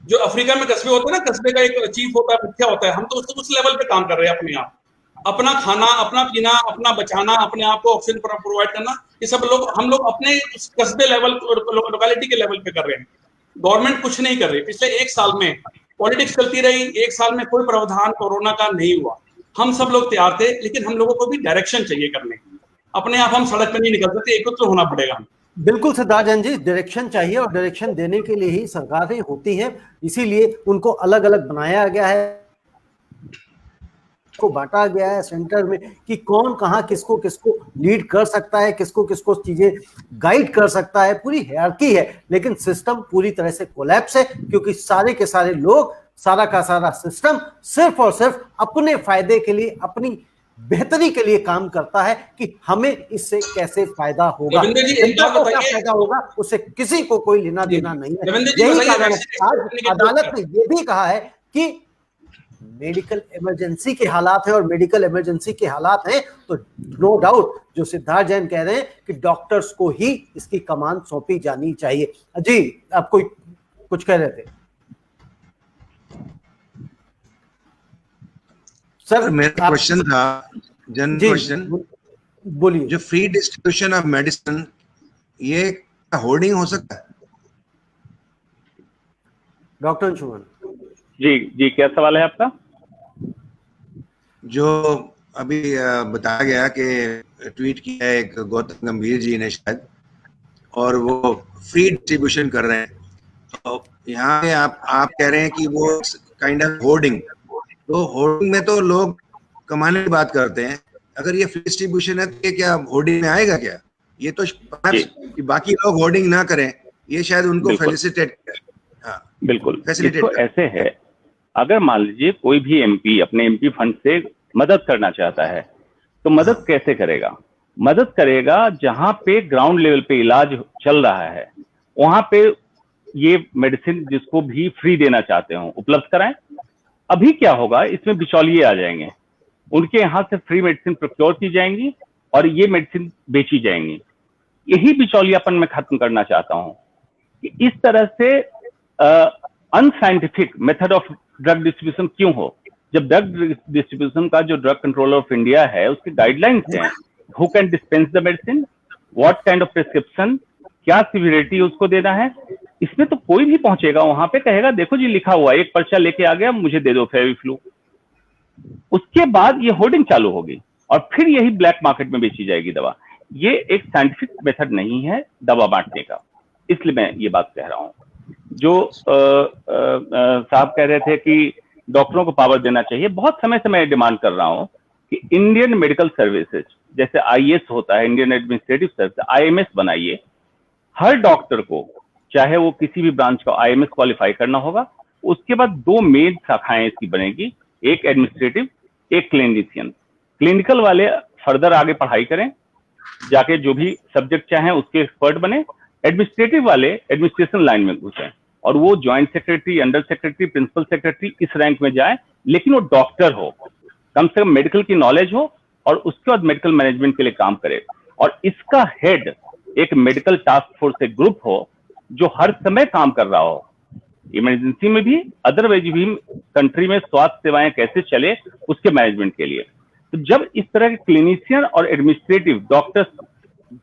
जो अफ्रीका में कस्बे होते हैं ना, कस्बे का एक चीफ होता है, मुखिया होता है, हम तो उस लेवल पे काम कर रहे हैं। अपने आप, अपना खाना, अपना पीना, अपना बचाना, अपने आप को ऑक्सीजन प्रोवाइड करना, ये सब लोग, हम लोग अपने कस्बे लेवल, लोकेलिटी के लेवल पे कर रहे हैं। गवर्नमेंट कुछ नहीं कर रही। पिछले 1 साल में पॉलिटिक्स चलती रही, 1 साल में कोई प्रावधान कोरोना का नहीं हुआ। हम सब लोग तैयार थे, लेकिन हम लोगों को भी डायरेक्शन चाहिए करने की। अपने आप हम सड़क पे नहीं निकल सकते, एकत्र होना पड़ेगा। बिल्कुल सिद्धार्थ जैन जी, डायरेक्शन चाहिए, और डायरेक्शन देने के लिए ही सरकारें होती हैं, इसीलिए उनको अलग अलग बनाया गया है, को बांटा गया है सेंटर में कि कौन कहां किसको किसको लीड कर सकता है, किसको किसको चीजें गाइड कर सकता है। पूरी हायरार्की है, लेकिन सिस्टम पूरी तरह से कोलैप्स है, क्योंकि सारे के सारे लोग, सारा का सारा सिस्टम सिर्फ और सिर्फ अपने फायदे के लिए, अपनी बेहतरी के लिए काम करता है कि हमें इससे कैसे फायदा होगा, क्या फायदा होगा, उससे किसी को कोई लेना देना नहीं है। यही कारण आज अदालत ने यह भी कहा है कि मेडिकल इमरजेंसी के हालात है, और मेडिकल इमरजेंसी के हालात हैं तो नो डाउट जो सिद्धार्थ जैन कह रहे हैं कि डॉक्टर्स को ही इसकी कमान सौंपी जानी चाहिए। जी, आप कोई कुछ कह रहे थे सर? मेरा क्वेश्चन था, जन क्वेश्चन, बोलिए। जो फ्री डिस्ट्रीब्यूशन ऑफ मेडिसिन, ये होर्डिंग हो सकता है? डॉक्टर अंशुमन जी, क्या सवाल है आपका? जो अभी बताया गया कि ट्वीट किया है एक गौतम गंभीर जी ने शायद, और वो फ्री डिस्ट्रीब्यूशन कर रहे हैं, तो यहाँ पे आप कह रहे हैं कि वो काइंड ऑफ होर्डिंग, तो होर्डिंग में तो लोग कमाने की बात करते हैं, अगर ये फ्री डिस्ट्रीब्यूशन है तो ये क्या होर्डिंग में आएगा क्या? ये तो कि बाकी लोग होर्डिंग ना करें, ये शायद उनको फेलिसिटेट, बिल्कुल, इसको ऐसे है, अगर मान लीजिए कोई भी एमपी अपने एमपी फंड से मदद करना चाहता है तो मदद कैसे करेगा? मदद करेगा जहां पे ग्राउंड लेवल पे इलाज चल रहा है वहां पे ये मेडिसिन जिसको भी फ्री देना चाहते हो उपलब्ध कराएं। अभी क्या होगा, इसमें बिचौलिए आ जाएंगे, उनके यहाँ से फ्री मेडिसिन प्रोक्योर की जाएंगी और ये मेडिसिन बेची जाएंगी। यही बिचौलियापन मैं खत्म करना चाहता हूं कि इस तरह से unscientific method of drug distribution क्यों हो। जब ड्रग डिस्ट्रीब्यूशन का जो ड्रग कंट्रोलर ऑफ इंडिया है उसके गाइडलाइंस हैं, who can dispense the medicine, what kind of prescription, क्या सिवियरिटी उसको देना है। इसमें तो कोई भी पहुंचेगा वहां पे कहेगा देखो जी लिखा हुआ, एक पर्चा लेके आ गया, मुझे दे दो फेविफ्लू। उसके बाद ये होर्डिंग चालू होगी और फिर यही ब्लैक मार्केट में बेची जाएगी दवा। ये एक साइंटिफिक मेथड नहीं है दवा बांटने का, इसलिए मैं ये बात कह रहा हूं। जो साहब कह रहे थे कि डॉक्टरों को पावर देना चाहिए, बहुत समय से मैं डिमांड कर रहा हूं कि इंडियन मेडिकल सर्विसेज जैसे आईएएस होता है, इंडियन एडमिनिस्ट्रेटिव सर्विस, आईएमएस बनाइए। हर डॉक्टर को चाहे वो किसी भी ब्रांच का आईएमएस क्वालिफाई करना होगा। उसके बाद 2 मेन शाखाएं इसकी बनेगी, एक एडमिनिस्ट्रेटिव, एक क्लिनिशियन। क्लिनिकल वाले फर्दर आगे पढ़ाई करें, जाके जो भी सब्जेक्ट चाहें उसके एक्सपर्ट बने। एडमिनिस्ट्रेटिव वाले एडमिनिस्ट्रेशन लाइन में घुसे और वो joint secretary, under secretary, principal secretary इस रैंक में जाए, लेकिन वो डॉक्टर हो, कम से कम मेडिकल की नॉलेज हो और उसके बाद मेडिकल मैनेजमेंट के लिए काम करे। और इसका हेड एक मेडिकल टास्क फोर्स एक ग्रुप हो जो हर समय काम कर रहा हो, इमरजेंसी में भी, अदरवाइज भी कंट्री में स्वास्थ्य सेवाएं कैसे चले उसके मैनेजमेंट के लिए। तो जब इस तरह के क्लिनिशियन और एडमिनिस्ट्रेटिव डॉक्टर्स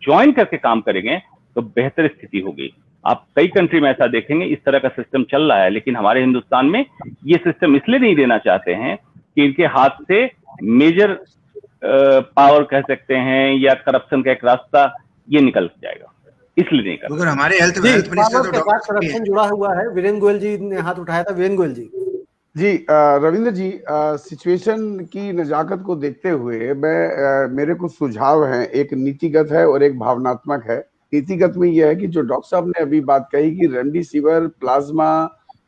ज्वाइन करके काम करेंगे तो बेहतर स्थिति होगी। आप कई कंट्री में ऐसा देखेंगे, इस तरह का सिस्टम चल रहा है, लेकिन हमारे हिंदुस्तान में ये सिस्टम इसलिए नहीं देना चाहते हैं कि इनके हाथ से मेजर पावर कह सकते हैं या करप्शन का एक रास्ता ये निकल जाएगा, इसलिए नहीं करते। अगर हमारे हेल्थ जी, मिनिस्टर पावर तो के साथ करप्शन जुड़ा हुआ है। वीरेंद्र गोयल जी ने हाथ उठाया था। वीरेंद्र गोयल जी। जी रविंद्र जी, सिचुएशन की नजाकत को देखते हुए मेरे कुछ सुझाव हैं, एक नीतिगत है और एक भावनात्मक है। नीतिगत में यह है कि जो डॉक्टर साहब ने अभी बात कही कि रेमडेसिविर, प्लाज्मा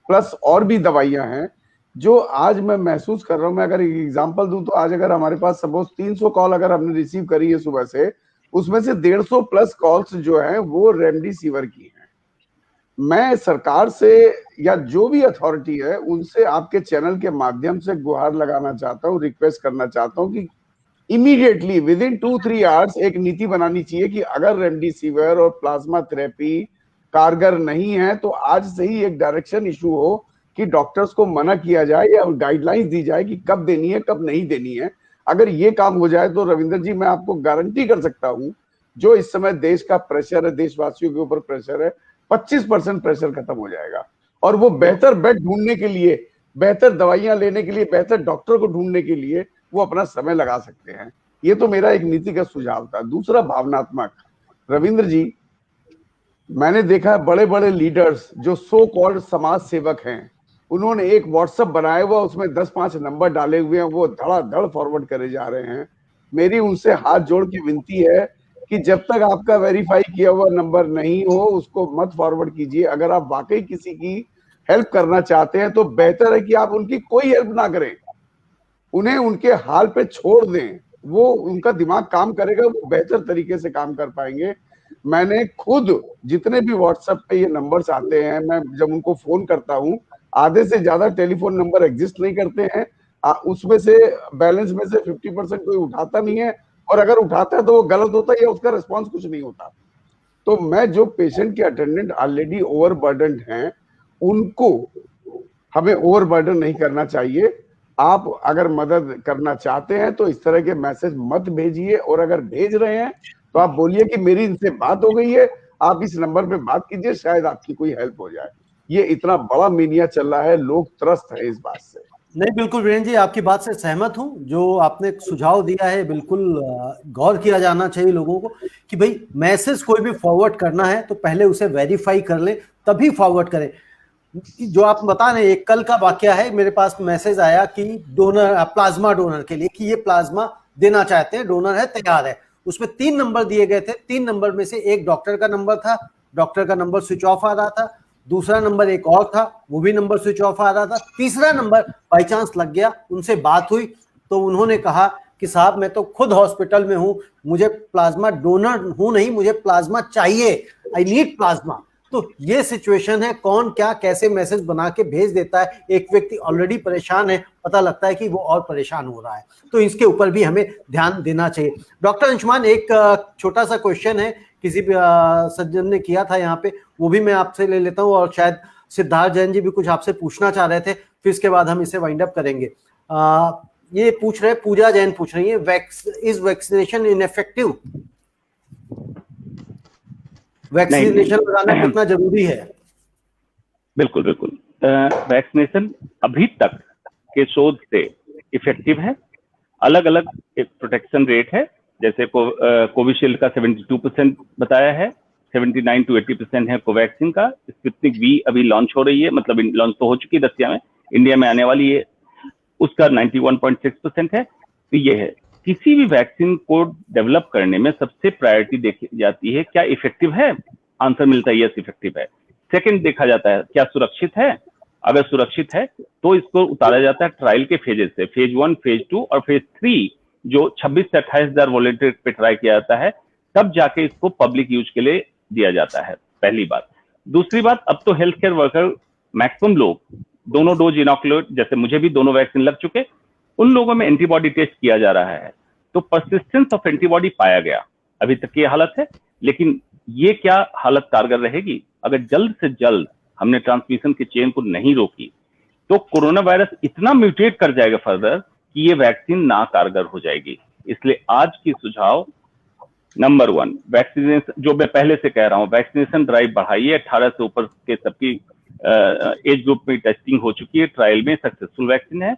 प्लस और भी दवाइयां हैं जो आज मैं महसूस कर रहा हूं। मैं अगर एग्जांपल दूं तो आज अगर हमारे पास सपोज 300 कॉल अगर हमने रिसीव करी है सुबह से, उसमें से 150 प्लस कॉल्स जो हैं वो रेमडेसिविर की हैं। मैं सरकार से या जो भी अथॉरिटी है उनसे आपके चैनल के माध्यम से गुहार लगाना चाहता हूं, रिक्वेस्ट करना चाहता हूं कि इमीडिएटली विद इन 2-3 आवर्स एक नीति बनानी चाहिए कि अगर रेमडेसिविर और प्लाज्मा थेरेपी कारगर नहीं है तो आज से ही एक डायरेक्शन इशू हो कि डॉक्टर्स को मना किया जाए या गाइडलाइंस दी जाए कि कब देनी है कब नहीं देनी है। अगर ये काम हो जाए तो रविंद्र जी मैं आपको गारंटी कर सकता हूं जो इस समय देश का प्रेशर है, देशवासियों के ऊपर प्रेशर है, 25% प्रेशर खत्म हो जाएगा। और वो बेहतर बेड ढूंढने के लिए, बेहतर दवाइयां लेने के लिए, बेहतर डॉक्टर को ढूंढने के लिए वो अपना समय लगा सकते हैं। ये तो मेरा एक नीतिगत सुझाव था। दूसरा भावनात्मक, रविंद्र जी मैंने देखा है बड़े बड़े लीडर्स जो सो कॉल्ड समाज सेवक हैं, उन्होंने एक व्हाट्सएप बनाया हुआ, उसमें 10-5 नंबर डाले हुए हैं, वो धड़ाधड़ फॉरवर्ड करे जा रहे हैं। मेरी उनसे हाथ जोड़ के विनती है कि जब तक आपका वेरीफाई किया हुआ नंबर नहीं हो उसको मत फॉरवर्ड कीजिए। अगर आप वाकई किसी की हेल्प करना चाहते हैं तो बेहतर है कि आप उनकी कोई हेल्प ना करें, उन्हें उनके हाल पे छोड़ दें। वो उनका दिमाग काम करेगा, वो बेहतर तरीके से काम कर पाएंगे। मैंने खुद जितने भी व्हाट्सएप पे ये नंबर्स आते हैं, मैं जब उनको फोन करता हूँ आधे से ज्यादा टेलीफोन नंबर एग्जिस्ट नहीं करते हैं। उसमें से बैलेंस में से 50% कोई उठाता नहीं है, और अगर उठाता है तो वो गलत होता है या उसका रिस्पॉन्स कुछ नहीं होता। तो मैं जो पेशेंट के अटेंडेंट ऑलरेडी ओवरबर्डन्ड हैं उनको हमें ओवरबर्डन नहीं करना चाहिए। आप अगर मदद करना चाहते हैं तो इस तरह के मैसेज मत भेजिए, और अगर भेज रहे हैं तो आप बोलिए कि मेरी इनसे बात हो गई है, आप इस नंबर पे बात कीजिए, शायद आपकी कोई हेल्प हो जाए। ये इतना बड़ा मीडिया चल रहा है, लोग त्रस्त है इस बात से। नहीं, बिल्कुल वीरेंद्र जी आपकी बात से सहमत हूं। जो आपने सुझाव दिया है बिल्कुल गौर किया जाना चाहिए लोगों को कि भाई मैसेज कोई भी फॉरवर्ड करना है तो पहले उसे वेरीफाई कर लें तभी फॉरवर्ड करें। जो आप बता रहे हैं, एक कल का वाकया है, मेरे पास मैसेज आया कि डोनर, प्लाज्मा डोनर के लिए कि ये प्लाज्मा देना चाहते हैं, डोनर है, तैयार है। उसमें 3 नंबर दिए गए थे, 3 नंबर में से एक डॉक्टर का नंबर था, डॉक्टर का नंबर स्विच ऑफ आ रहा था। दूसरा नंबर एक और था, वो भी नंबर स्विच ऑफ आ रहा था, तीसरा नंबर बाई चांस लग गया। उनसे बात हुई तो उन्होंने कहा कि साहब मैं तो खुद हॉस्पिटल में हूं, मुझे प्लाज्मा डोनर हूं नहीं, मुझे प्लाज्मा चाहिए, आई नीड प्लाज्मा। तो ये सिचुएशन है, कौन क्या कैसे मैसेज बना के भेज देता है। एक व्यक्ति ऑलरेडी परेशान है, पता लगता है कि वो और परेशान हो रहा है, तो इसके ऊपर भी हमें ध्यान देना चाहिए। डॉक्टर अंशुमान, एक छोटा सा क्वेश्चन है, किसी भी सज्जन ने किया था यहाँ पे, वो भी मैं आपसे ले लेता हूँ, और शायद सिद्धार्थ जैन जी भी कुछ आपसे पूछना चाह रहे थे, फिर इसके बाद हम इसे वाइंड अप करेंगे। ये पूछ रहे, पूजा जैन पूछ रही है, इज वैक्सीनेशन इनएफेक्टिव? वैक्सीनेशन लगाना कितना जरूरी है? बिल्कुल बिल्कुल, वैक्सीनेशन अभी तक के शोध से इफेक्टिव है। अलग अलग एक प्रोटेक्शन रेट है, जैसे कोविशील्ड का 72% बताया है, 79 to 80% है कोवैक्सीन का। स्पुतनिक वी अभी लॉन्च हो रही है, मतलब लॉन्च तो हो चुकी है रसिया में, इंडिया में आने वाली है, उसका 91.6% है। तो ये है, किसी भी वैक्सीन को डेवलप करने में सबसे प्रायोरिटी देखी जाती है, क्या इफेक्टिव है? आंसर मिलता है यस इफेक्टिव है। सेकंड देखा जाता है क्या सुरक्षित है। अगर सुरक्षित है तो इसको उतारा जाता है ट्रायल के फेजेस से, फेज 1, फेज 2 और फेज 3, जो 26 से 28,000 वॉलंटियर पे ट्राई किया जाता है, तब जाके इसको पब्लिक यूज के लिए दिया जाता है। पहली बात। दूसरी बात, अब तो हेल्थ केयर वर्कर मैक्सिमम लोग दोनों डोज इनोकुलेट, जैसे मुझे भी दोनों वैक्सीन लग चुके, उन लोगों में एंटीबॉडी टेस्ट किया जा रहा है, तो परसिस्टेंस ऑफ एंटीबॉडी पाया गया। अभी तक ये हालत है, लेकिन ये क्या हालत कारगर रहेगी? अगर जल्द से जल्द हमने ट्रांसमिशन की चेन को नहीं रोकी तो कोरोना वायरस इतना म्यूटेट कर जाएगा फर्दर कि ये वैक्सीन ना कारगर हो जाएगी। इसलिए आज की सुझाव नंबर 1, वैक्सीनेशन, जो मैं पहले से कह रहा हूं, वैक्सीनेशन ड्राइव बढ़ाइए। 18 से ऊपर के सबकी एज ग्रुप में टेस्टिंग हो चुकी है, ट्रायल में सक्सेसफुल वैक्सीन है।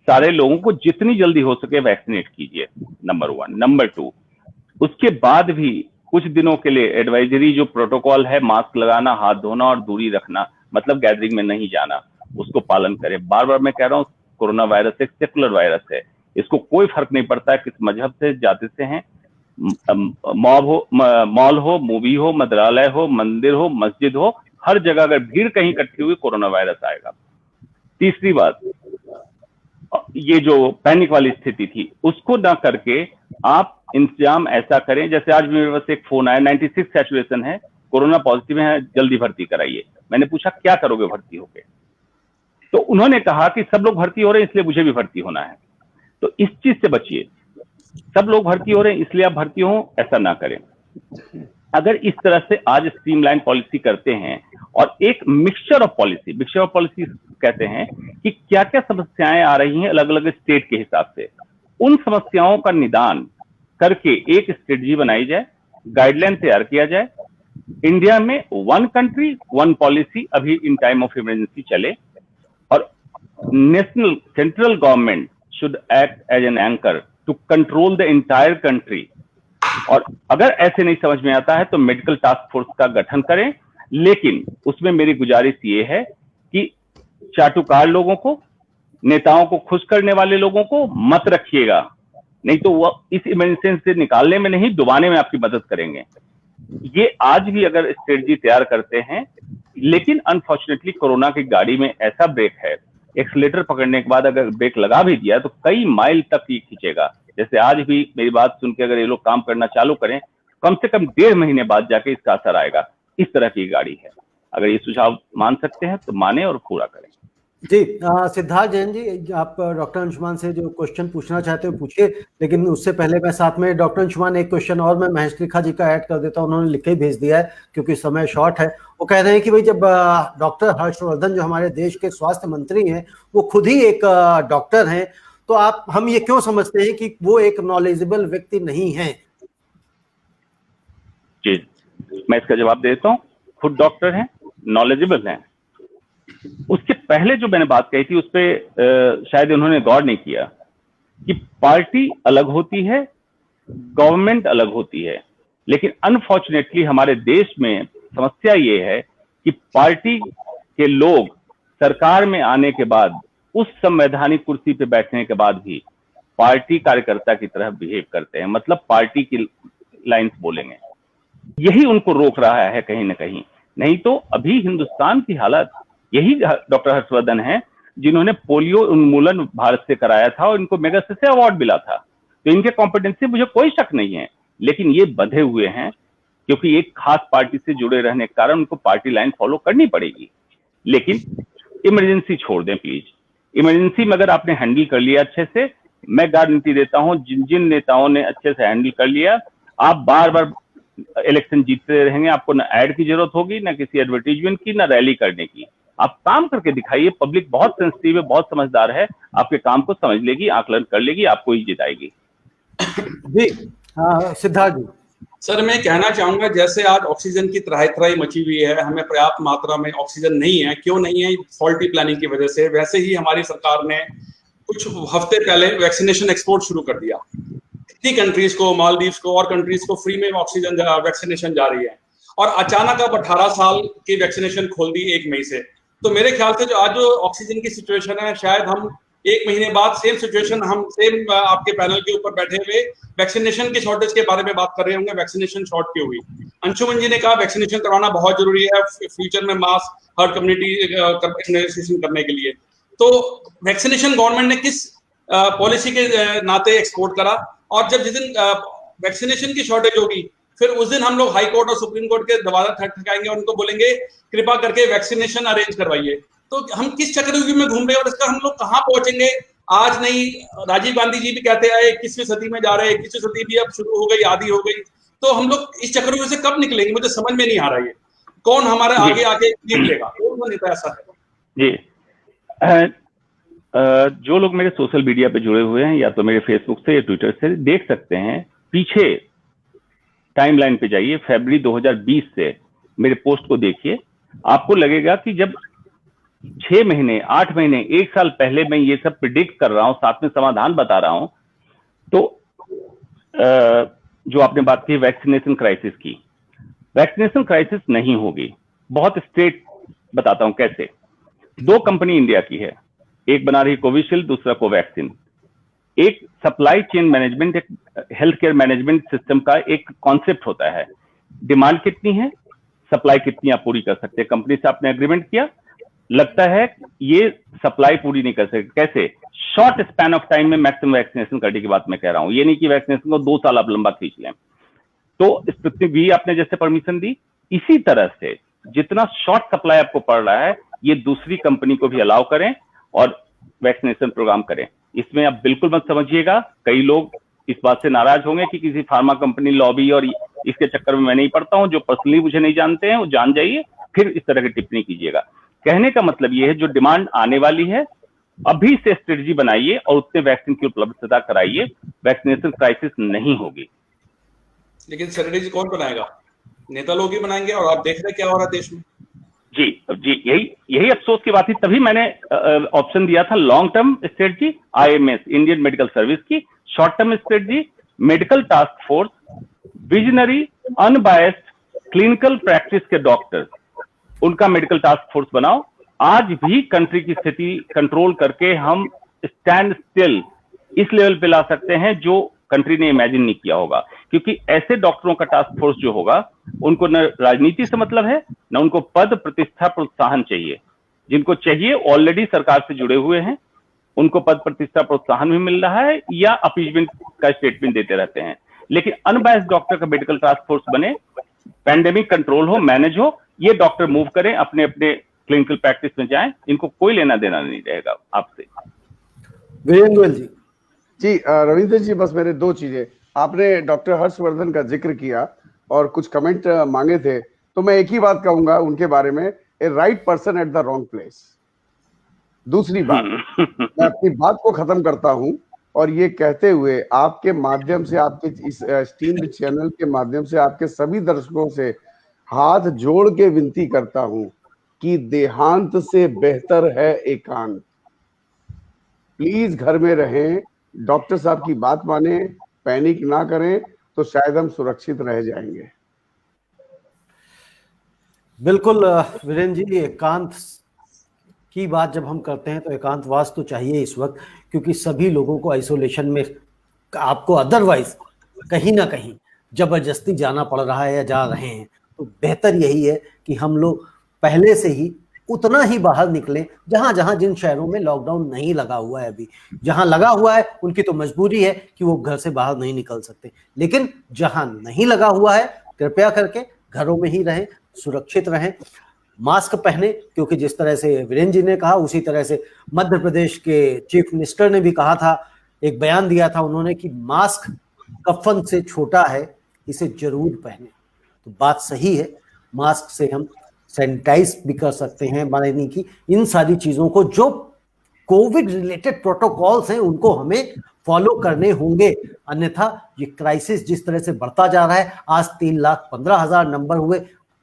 सारे लोगों को जितनी जल्दी हो सके वैक्सीनेट कीजिए, नंबर 1। नंबर 2, उसके बाद भी कुछ दिनों के लिए एडवाइजरी जो प्रोटोकॉल है, मास्क लगाना, हाथ धोना और दूरी रखना, मतलब गैदरिंग में नहीं जाना, उसको पालन करें। बार बार मैं कह रहा हूं, कोरोना वायरस एक सेकुलर वायरस है, इसको कोई फर्क नहीं पड़ता है किस मजहब से, जाति से हैं। मॉल हो, मूवी हो, मंदिरालय हो, मंदिर हो, मस्जिद हो, हर जगह अगर भीड़ कहीं इकट्ठी हुई कोरोना वायरस आएगा। तीसरी बात, ये जो पैनिक वाली स्थिति थी उसको ना करके आप इंतजाम ऐसा करें, जैसे आज मेरे पास एक फोन आया, 96 सैचुरेशन है, कोरोना पॉजिटिव है, जल्दी भर्ती कराइए। मैंने पूछा क्या करोगे भर्ती होके? तो उन्होंने कहा कि सब लोग भर्ती हो रहे हैं इसलिए मुझे भी भर्ती होना है। तो इस चीज से बचिए, सब लोग भर्ती हो रहे हैं इसलिए आप भर्ती हो, ऐसा ना करें। अगर इस तरह से आज स्ट्रीमलाइन पॉलिसी करते हैं और एक मिक्सचर ऑफ पॉलिसी कहते हैं कि क्या क्या समस्याएं आ रही हैं अलग अलग स्टेट के हिसाब से, उन समस्याओं का निदान करके एक स्ट्रेटजी बनाई जाए, गाइडलाइन तैयार किया जाए। इंडिया में 1 कंट्री 1 पॉलिसी अभी इन टाइम ऑफ इमरजेंसी चले, और national central government should act as an anchor to control the entire country. और अगर ऐसे नहीं समझ में आता है तो मेडिकल टास्क फोर्स का गठन करें, लेकिन उसमें मेरी गुजारिश ये है कि चाटुकार लोगों को, नेताओं को खुश करने वाले लोगों को मत रखिएगा, नहीं तो वो इस इमरजेंसी से निकालने में नहीं, डुबाने में आपकी मदद करेंगे। ये आज भी अगर स्ट्रेटजी तैयार करते हैं, लेकिन अनफॉर्चुनेटली कोरोना की गाड़ी में ऐसा ब्रेक है, एक्सीलेटर पकड़ने के बाद अगर ब्रेक लगा भी दिया तो कई माइल तक ये खींचेगा। जैसे आज भी मेरी बात सुन के अगर ये लोग काम करना चालू करें, कम से कम 1.5 महीने बाद जाके इसका असर आएगा। इस तरह की गाड़ी है। अगर ये सुझाव मान सकते हैं तो माने और पूरा करें। जी, सिद्धार्थ जैन जी, आप डॉक्टर अंशुमान से जो क्वेश्चन पूछना चाहते हो पूछिए, लेकिन उससे पहले मैं साथ में डॉक्टर अंशुमान एक क्वेश्चन और मैं महेश त्रिखा जी का ऐड कर देता हूं, उन्होंने लिख के ही भेज दिया है क्योंकि समय शॉर्ट है। वो कह रहे हैं कि भाई जब डॉक्टर हर्षवर्धन जो हमारे देश के स्वास्थ्य मंत्री हैं, वो खुद ही एक डॉक्टर हैं, तो हम ये क्यों समझते हैं कि वो एक नॉलेजेबल व्यक्ति नहीं है? जी, मैं इसका जवाब देता हूँ। खुद डॉक्टर हैं, नॉलेजेबल हैं। उसके पहले जो मैंने बात कही थी उस पर शायद उन्होंने गौर नहीं किया कि पार्टी अलग होती है, गवर्नमेंट अलग होती है, लेकिन अनफॉर्चुनेटली हमारे देश में समस्या ये है कि पार्टी के लोग सरकार में आने के बाद, उस संवैधानिक कुर्सी पे बैठने के बाद भी पार्टी कार्यकर्ता की तरह बिहेव करते हैं, मतलब पार्टी की लाइंस बोलेंगे। यही उनको रोक रहा है कहीं ना कहीं। नहीं तो अभी हिंदुस्तान की हालत, यही डॉक्टर हर्षवर्धन है जिन्होंने पोलियो उन्मूलन भारत से कराया था और इनको मेगासेसे अवार्ड मिला था। तो इनके कॉम्पिटेंसी मुझे कोई शक नहीं है, लेकिन ये बंधे हुए हैं क्योंकि एक खास पार्टी से जुड़े रहने के कारण उनको पार्टी लाइन फॉलो करनी पड़ेगी। लेकिन इमरजेंसी छोड़ दें प्लीज। इमरजेंसी में अगर आपने हैंडल कर लिया अच्छे से, मैं गारंटी देता हूं जिन जिन नेताओं ने अच्छे से हैंडल कर लिया, आप बार बार इलेक्शन जीतते रहेंगे। आपको ना ऐड की जरूरत होगी, ना किसी एडवर्टीजमेंट की, ना रैली करने की। आप काम करके दिखाइए, पब्लिक बहुत सेंसिटिव है, बहुत समझदार है, आपके काम को समझ लेगी, आकलन कर लेगी, आपको ही जिताएगी। जी सिद्धार्थ जी। सर मैं कहना चाहूंगा, जैसे आज ऑक्सीजन की त्राही मची हुई है, हमें पर्याप्त मात्रा में ऑक्सीजन नहीं है, क्यों नहीं है? फॉल्टी प्लानिंग की वजह से। वैसे ही हमारी सरकार ने कुछ हफ्ते पहले वैक्सीनेशन एक्सपोर्ट शुरू कर दिया। कितनी कंट्रीज को, मालदीव्स को और कंट्रीज को फ्री में ऑक्सीजन वैक्सीनेशन जा रही है, और अचानक अब 18 साल की वैक्सीनेशन खोल दी 1 मई से। तो मेरे ख्याल से जो आज जो ऑक्सीजन की सिचुएशन है, शायद हम 1 महीने बाद सेम सिचुएशन, हम सेम आपके पैनल के ऊपर बैठे हुए वैक्सीनेशन की शॉर्टेज के बारे में बात कर रहे होंगे। वैक्सीनेशन शॉर्ट क्यों हुई? अंशुमन जी ने कहा वैक्सीनेशन करवाना बहुत जरूरी है फ्यूचर में मास हर्ड कम्युनिटी इम्यूनाइजेशन करने के लिए। तो वैक्सीनेशन गवर्नमेंट ने किस पॉलिसी के नाते एक्सपोर्ट करा? और जब जिस दिन वैक्सीनेशन की शॉर्टेज होगी, फिर उस दिन हम लोग हाई कोर्ट और सुप्रीम कोर्ट के दरवाजा ठटकाएंगे और उनको बोलेंगे कृपा करके वैक्सीनेशन अरेंज करवाइए। तो हम किस चक्रव्यूह में घूम रहे हैं और इसका हम लोग कहाँ पहुंचेंगे? आज नहीं, राजीव गांधी जी भी कहते आए 21वीं सदी में जा रहे हैं, 21वीं सदी भी अब शुरू हो गई, आधी हो गई। तो हम लोग इस चक्रव्यूह से कब निकलेंगे? मुझे समझ में नहीं आ रहा है। कौन हमारे आगे आके निकलेगा? कौन नेता ऐसा है? जी, जो लोग मेरे सोशल मीडिया पे जुड़े हुए हैं, या तो मेरे फेसबुक से या ट्विटर से देख सकते हैं, पीछे टाइमलाइन पे जाइए, फरवरी 2020 से मेरे पोस्ट को देखिए। आपको लगेगा कि जब 6 महीने, 8 महीने, 1 साल पहले मैं ये सब प्रिडिक्ट कर रहा हूं, साथ में समाधान बता रहा हूं, तो जो आपने बात की वैक्सीनेशन क्राइसिस की, वैक्सीनेशन क्राइसिस नहीं होगी। बहुत स्ट्रेट बताता हूं कैसे। 2 कंपनी इंडिया की है, एक बना रही कोविशील्ड, दूसरा कोवैक्सीन। एक सप्लाई चेन मैनेजमेंट, एक हेल्थ केयर मैनेजमेंट सिस्टम का एक कॉन्सेप्ट होता है। डिमांड कितनी है, सप्लाई कितनी आप पूरी कर सकते हैं। कंपनी से आपने एग्रीमेंट किया, लगता है ये सप्लाई पूरी नहीं कर सकते, कैसे? शॉर्ट स्पैन ऑफ टाइम में मैक्सिमम वैक्सीनेशन करने की बात मैं कह रहा हूं। ये नहीं कि वैक्सीनेशन को 2 साल आप लंबा खींच लें। तो स्पुतनिक वी आपने जैसे परमिशन दी, इसी तरह से जितना शॉर्ट सप्लाई आपको पड़ रहा है, ये दूसरी कंपनी को भी अलाउ करें और वैक्सीनेशन प्रोग्राम करें। इसमें आप बिल्कुल मत समझिएगा, कई लोग इस बात से नाराज होंगे कि किसी फार्मा कंपनी लॉबी और इसके चक्कर में मैं नहीं पड़ता हूं। जो पर्सनली मुझे नहीं जानते हैं वो जान जाइए, फिर इस तरह की टिप्पणी कीजिएगा। कहने का मतलब ये है, जो डिमांड आने वाली है, अभी से स्ट्रेटजी बनाइए और उतने वैक्सीन की उपलब्धता कराइए। वैक्सीनेशन क्राइसिस नहीं होगी। लेकिन स्ट्रेटजी कौन बनाएगा? नेता लोग ही बनाएंगे, और आप देख रहे क्या हो रहा है देश में। जी, यही अफसोस की बात थी। तभी मैंने ऑप्शन दिया था long term strategy IMS, Indian medical service की, short term strategy medical task force, visionary unbiased clinical practice के डॉक्टर्स, उनका मेडिकल टास्क फोर्स बनाओ। आज भी कंट्री की स्थिति कंट्रोल करके हम स्टैंड स्टिल इस लेवल पे ला सकते हैं जो कंट्री ने इमेजिन नहीं किया होगा। क्योंकि ऐसे डॉक्टरों का टास्क फोर्स जो होगा, उनको न राजनीति से मतलब है, न उनको पद प्रतिष्ठा प्रोत्साहन चाहिए। जिनको चाहिए ऑलरेडी सरकार से जुड़े हुए हैं, उनको पद प्रतिष्ठा प्रोत्साहन भी मिल रहा है या अपीजमेंट का स्टेटमेंट देते रहते हैं। लेकिन अनबायस्ड डॉक्टर का मेडिकल टास्क फोर्स बने, पैंडेमिक कंट्रोल हो, मैनेज हो, ये डॉक्टर मूव करें, अपने अपने क्लिनिकल प्रैक्टिस में जाएं, इनको कोई लेना देना नहीं रहेगा आपसे। वीरेंद्र जी रविंद्र जी, बस मेरे 2 चीजें, आपने डॉक्टर हर्षवर्धन का जिक्र किया और कुछ कमेंट मांगे थे, तो मैं एक ही बात कहूंगा उनके बारे में, a right person at the wrong place. दूसरी बात, मैं अपनी बात को खत्म करता हूं और ये कहते हुए आपके माध्यम से, आपके इस स्टीम्ड चैनल के माध्यम से आपके सभी दर्शकों से हाथ जोड़ के विनती करता हूं कि देहांत से बेहतर है एकांत। प्लीज घर में रहें, डॉक्टर साहब की बात माने, पैनिक ना करें, तो शायद हम सुरक्षित रह जाएंगे। बिल्कुल वीरेंद्र जी, एकांत की बात जब हम करते हैं तो एकांतवास तो चाहिए इस वक्त, क्योंकि सभी लोगों को आइसोलेशन में आपको अदरवाइज कहीं ना कहीं जबरदस्ती जाना पड़ रहा है या जा रहे हैं। तो बेहतर यही है कि हम लोग पहले से ही उतना ही बाहर निकलें जहां जहां जिन शहरों में लॉकडाउन नहीं लगा हुआ है। अभी जहां लगा हुआ है उनकी तो मजबूरी है कि वो घर से बाहर नहीं निकल सकते, लेकिन जहां नहीं लगा हुआ है कृपया करके घरों में ही रहें, सुरक्षित रहें, मास्क पहने, क्योंकि जिस तरह से वीरेंद्र जी ने कहा उसी तरह से मध्य प्रदेश के चीफ मिनिस्टर ने भी कहा था, एक बयान दिया था उन्होंने कि मास्क कफन से छोटा है, इसे जरूर पहने। तो बात सही है, मास्क से हम सैनिटाइज भी कर सकते हैं, यानी कि इन सारी चीजों को जो कोविड रिलेटेड प्रोटोकॉल्स हैं उनको हमें फॉलो करने होंगे, अन्यथा ये क्राइसिस जिस तरह से बढ़ता जा रहा है, आज 3,15,000 नंबर हुए,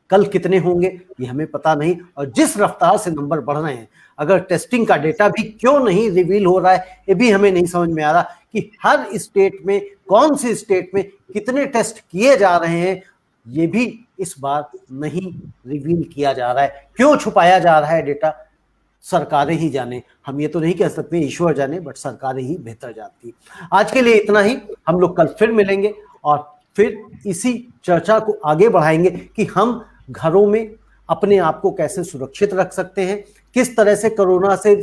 कल कितने होंगे ये हमें पता नहीं, और जिस रफ्तार से नंबर बढ़ रहे हैं, अगर टेस्टिंग का डेटा भी क्यों नहीं रिवील हो रहा है ये भी हमें नहीं समझ में आ रहा कि हर स्टेट में कौन से स्टेट में कितने टेस्ट किए जा रहे हैं, ये भी इस बार नहीं रिवील किया जा रहा है। क्यों छुपाया जा रहा है डेटा, सरकारें ही जाने, हम ये तो नहीं कह सकते ईश्वर जाने, बट सरकारें ही बेहतर जानती। आज के लिए इतना ही, हम लोग कल फिर मिलेंगे और फिर इसी चर्चा को आगे बढ़ाएंगे कि हम घरों में अपने आप को कैसे सुरक्षित रख सकते हैं, किस तरह से कोरोना से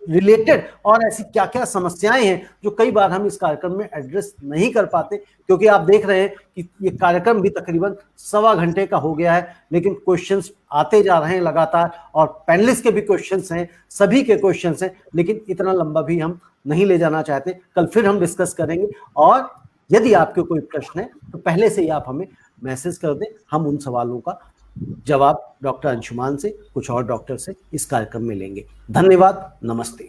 रिलेटेड और ऐसी क्या क्या समस्याएं हैं जो कई बार हम इस कार्यक्रम में एड्रेस नहीं कर पाते, क्योंकि आप देख रहे हैं कि ये कार्यक्रम भी तकरीबन 1.25 घंटे का हो गया है, लेकिन क्वेश्चंस आते जा रहे हैं लगातार, और पैनलिस्ट के भी क्वेश्चंस हैं, सभी के क्वेश्चंस हैं, लेकिन इतना लंबा भी हम नहीं ले जाना चाहते। कल फिर हम डिस्कस करेंगे, और यदि आपके कोई प्रश्न है तो पहले से ही आप हमें मैसेज कर दें, हम उन सवालों का जवाब डॉक्टर अंशुमान से, कुछ और डॉक्टर से इस कार्यक्रम में लेंगे। धन्यवाद, नमस्ते।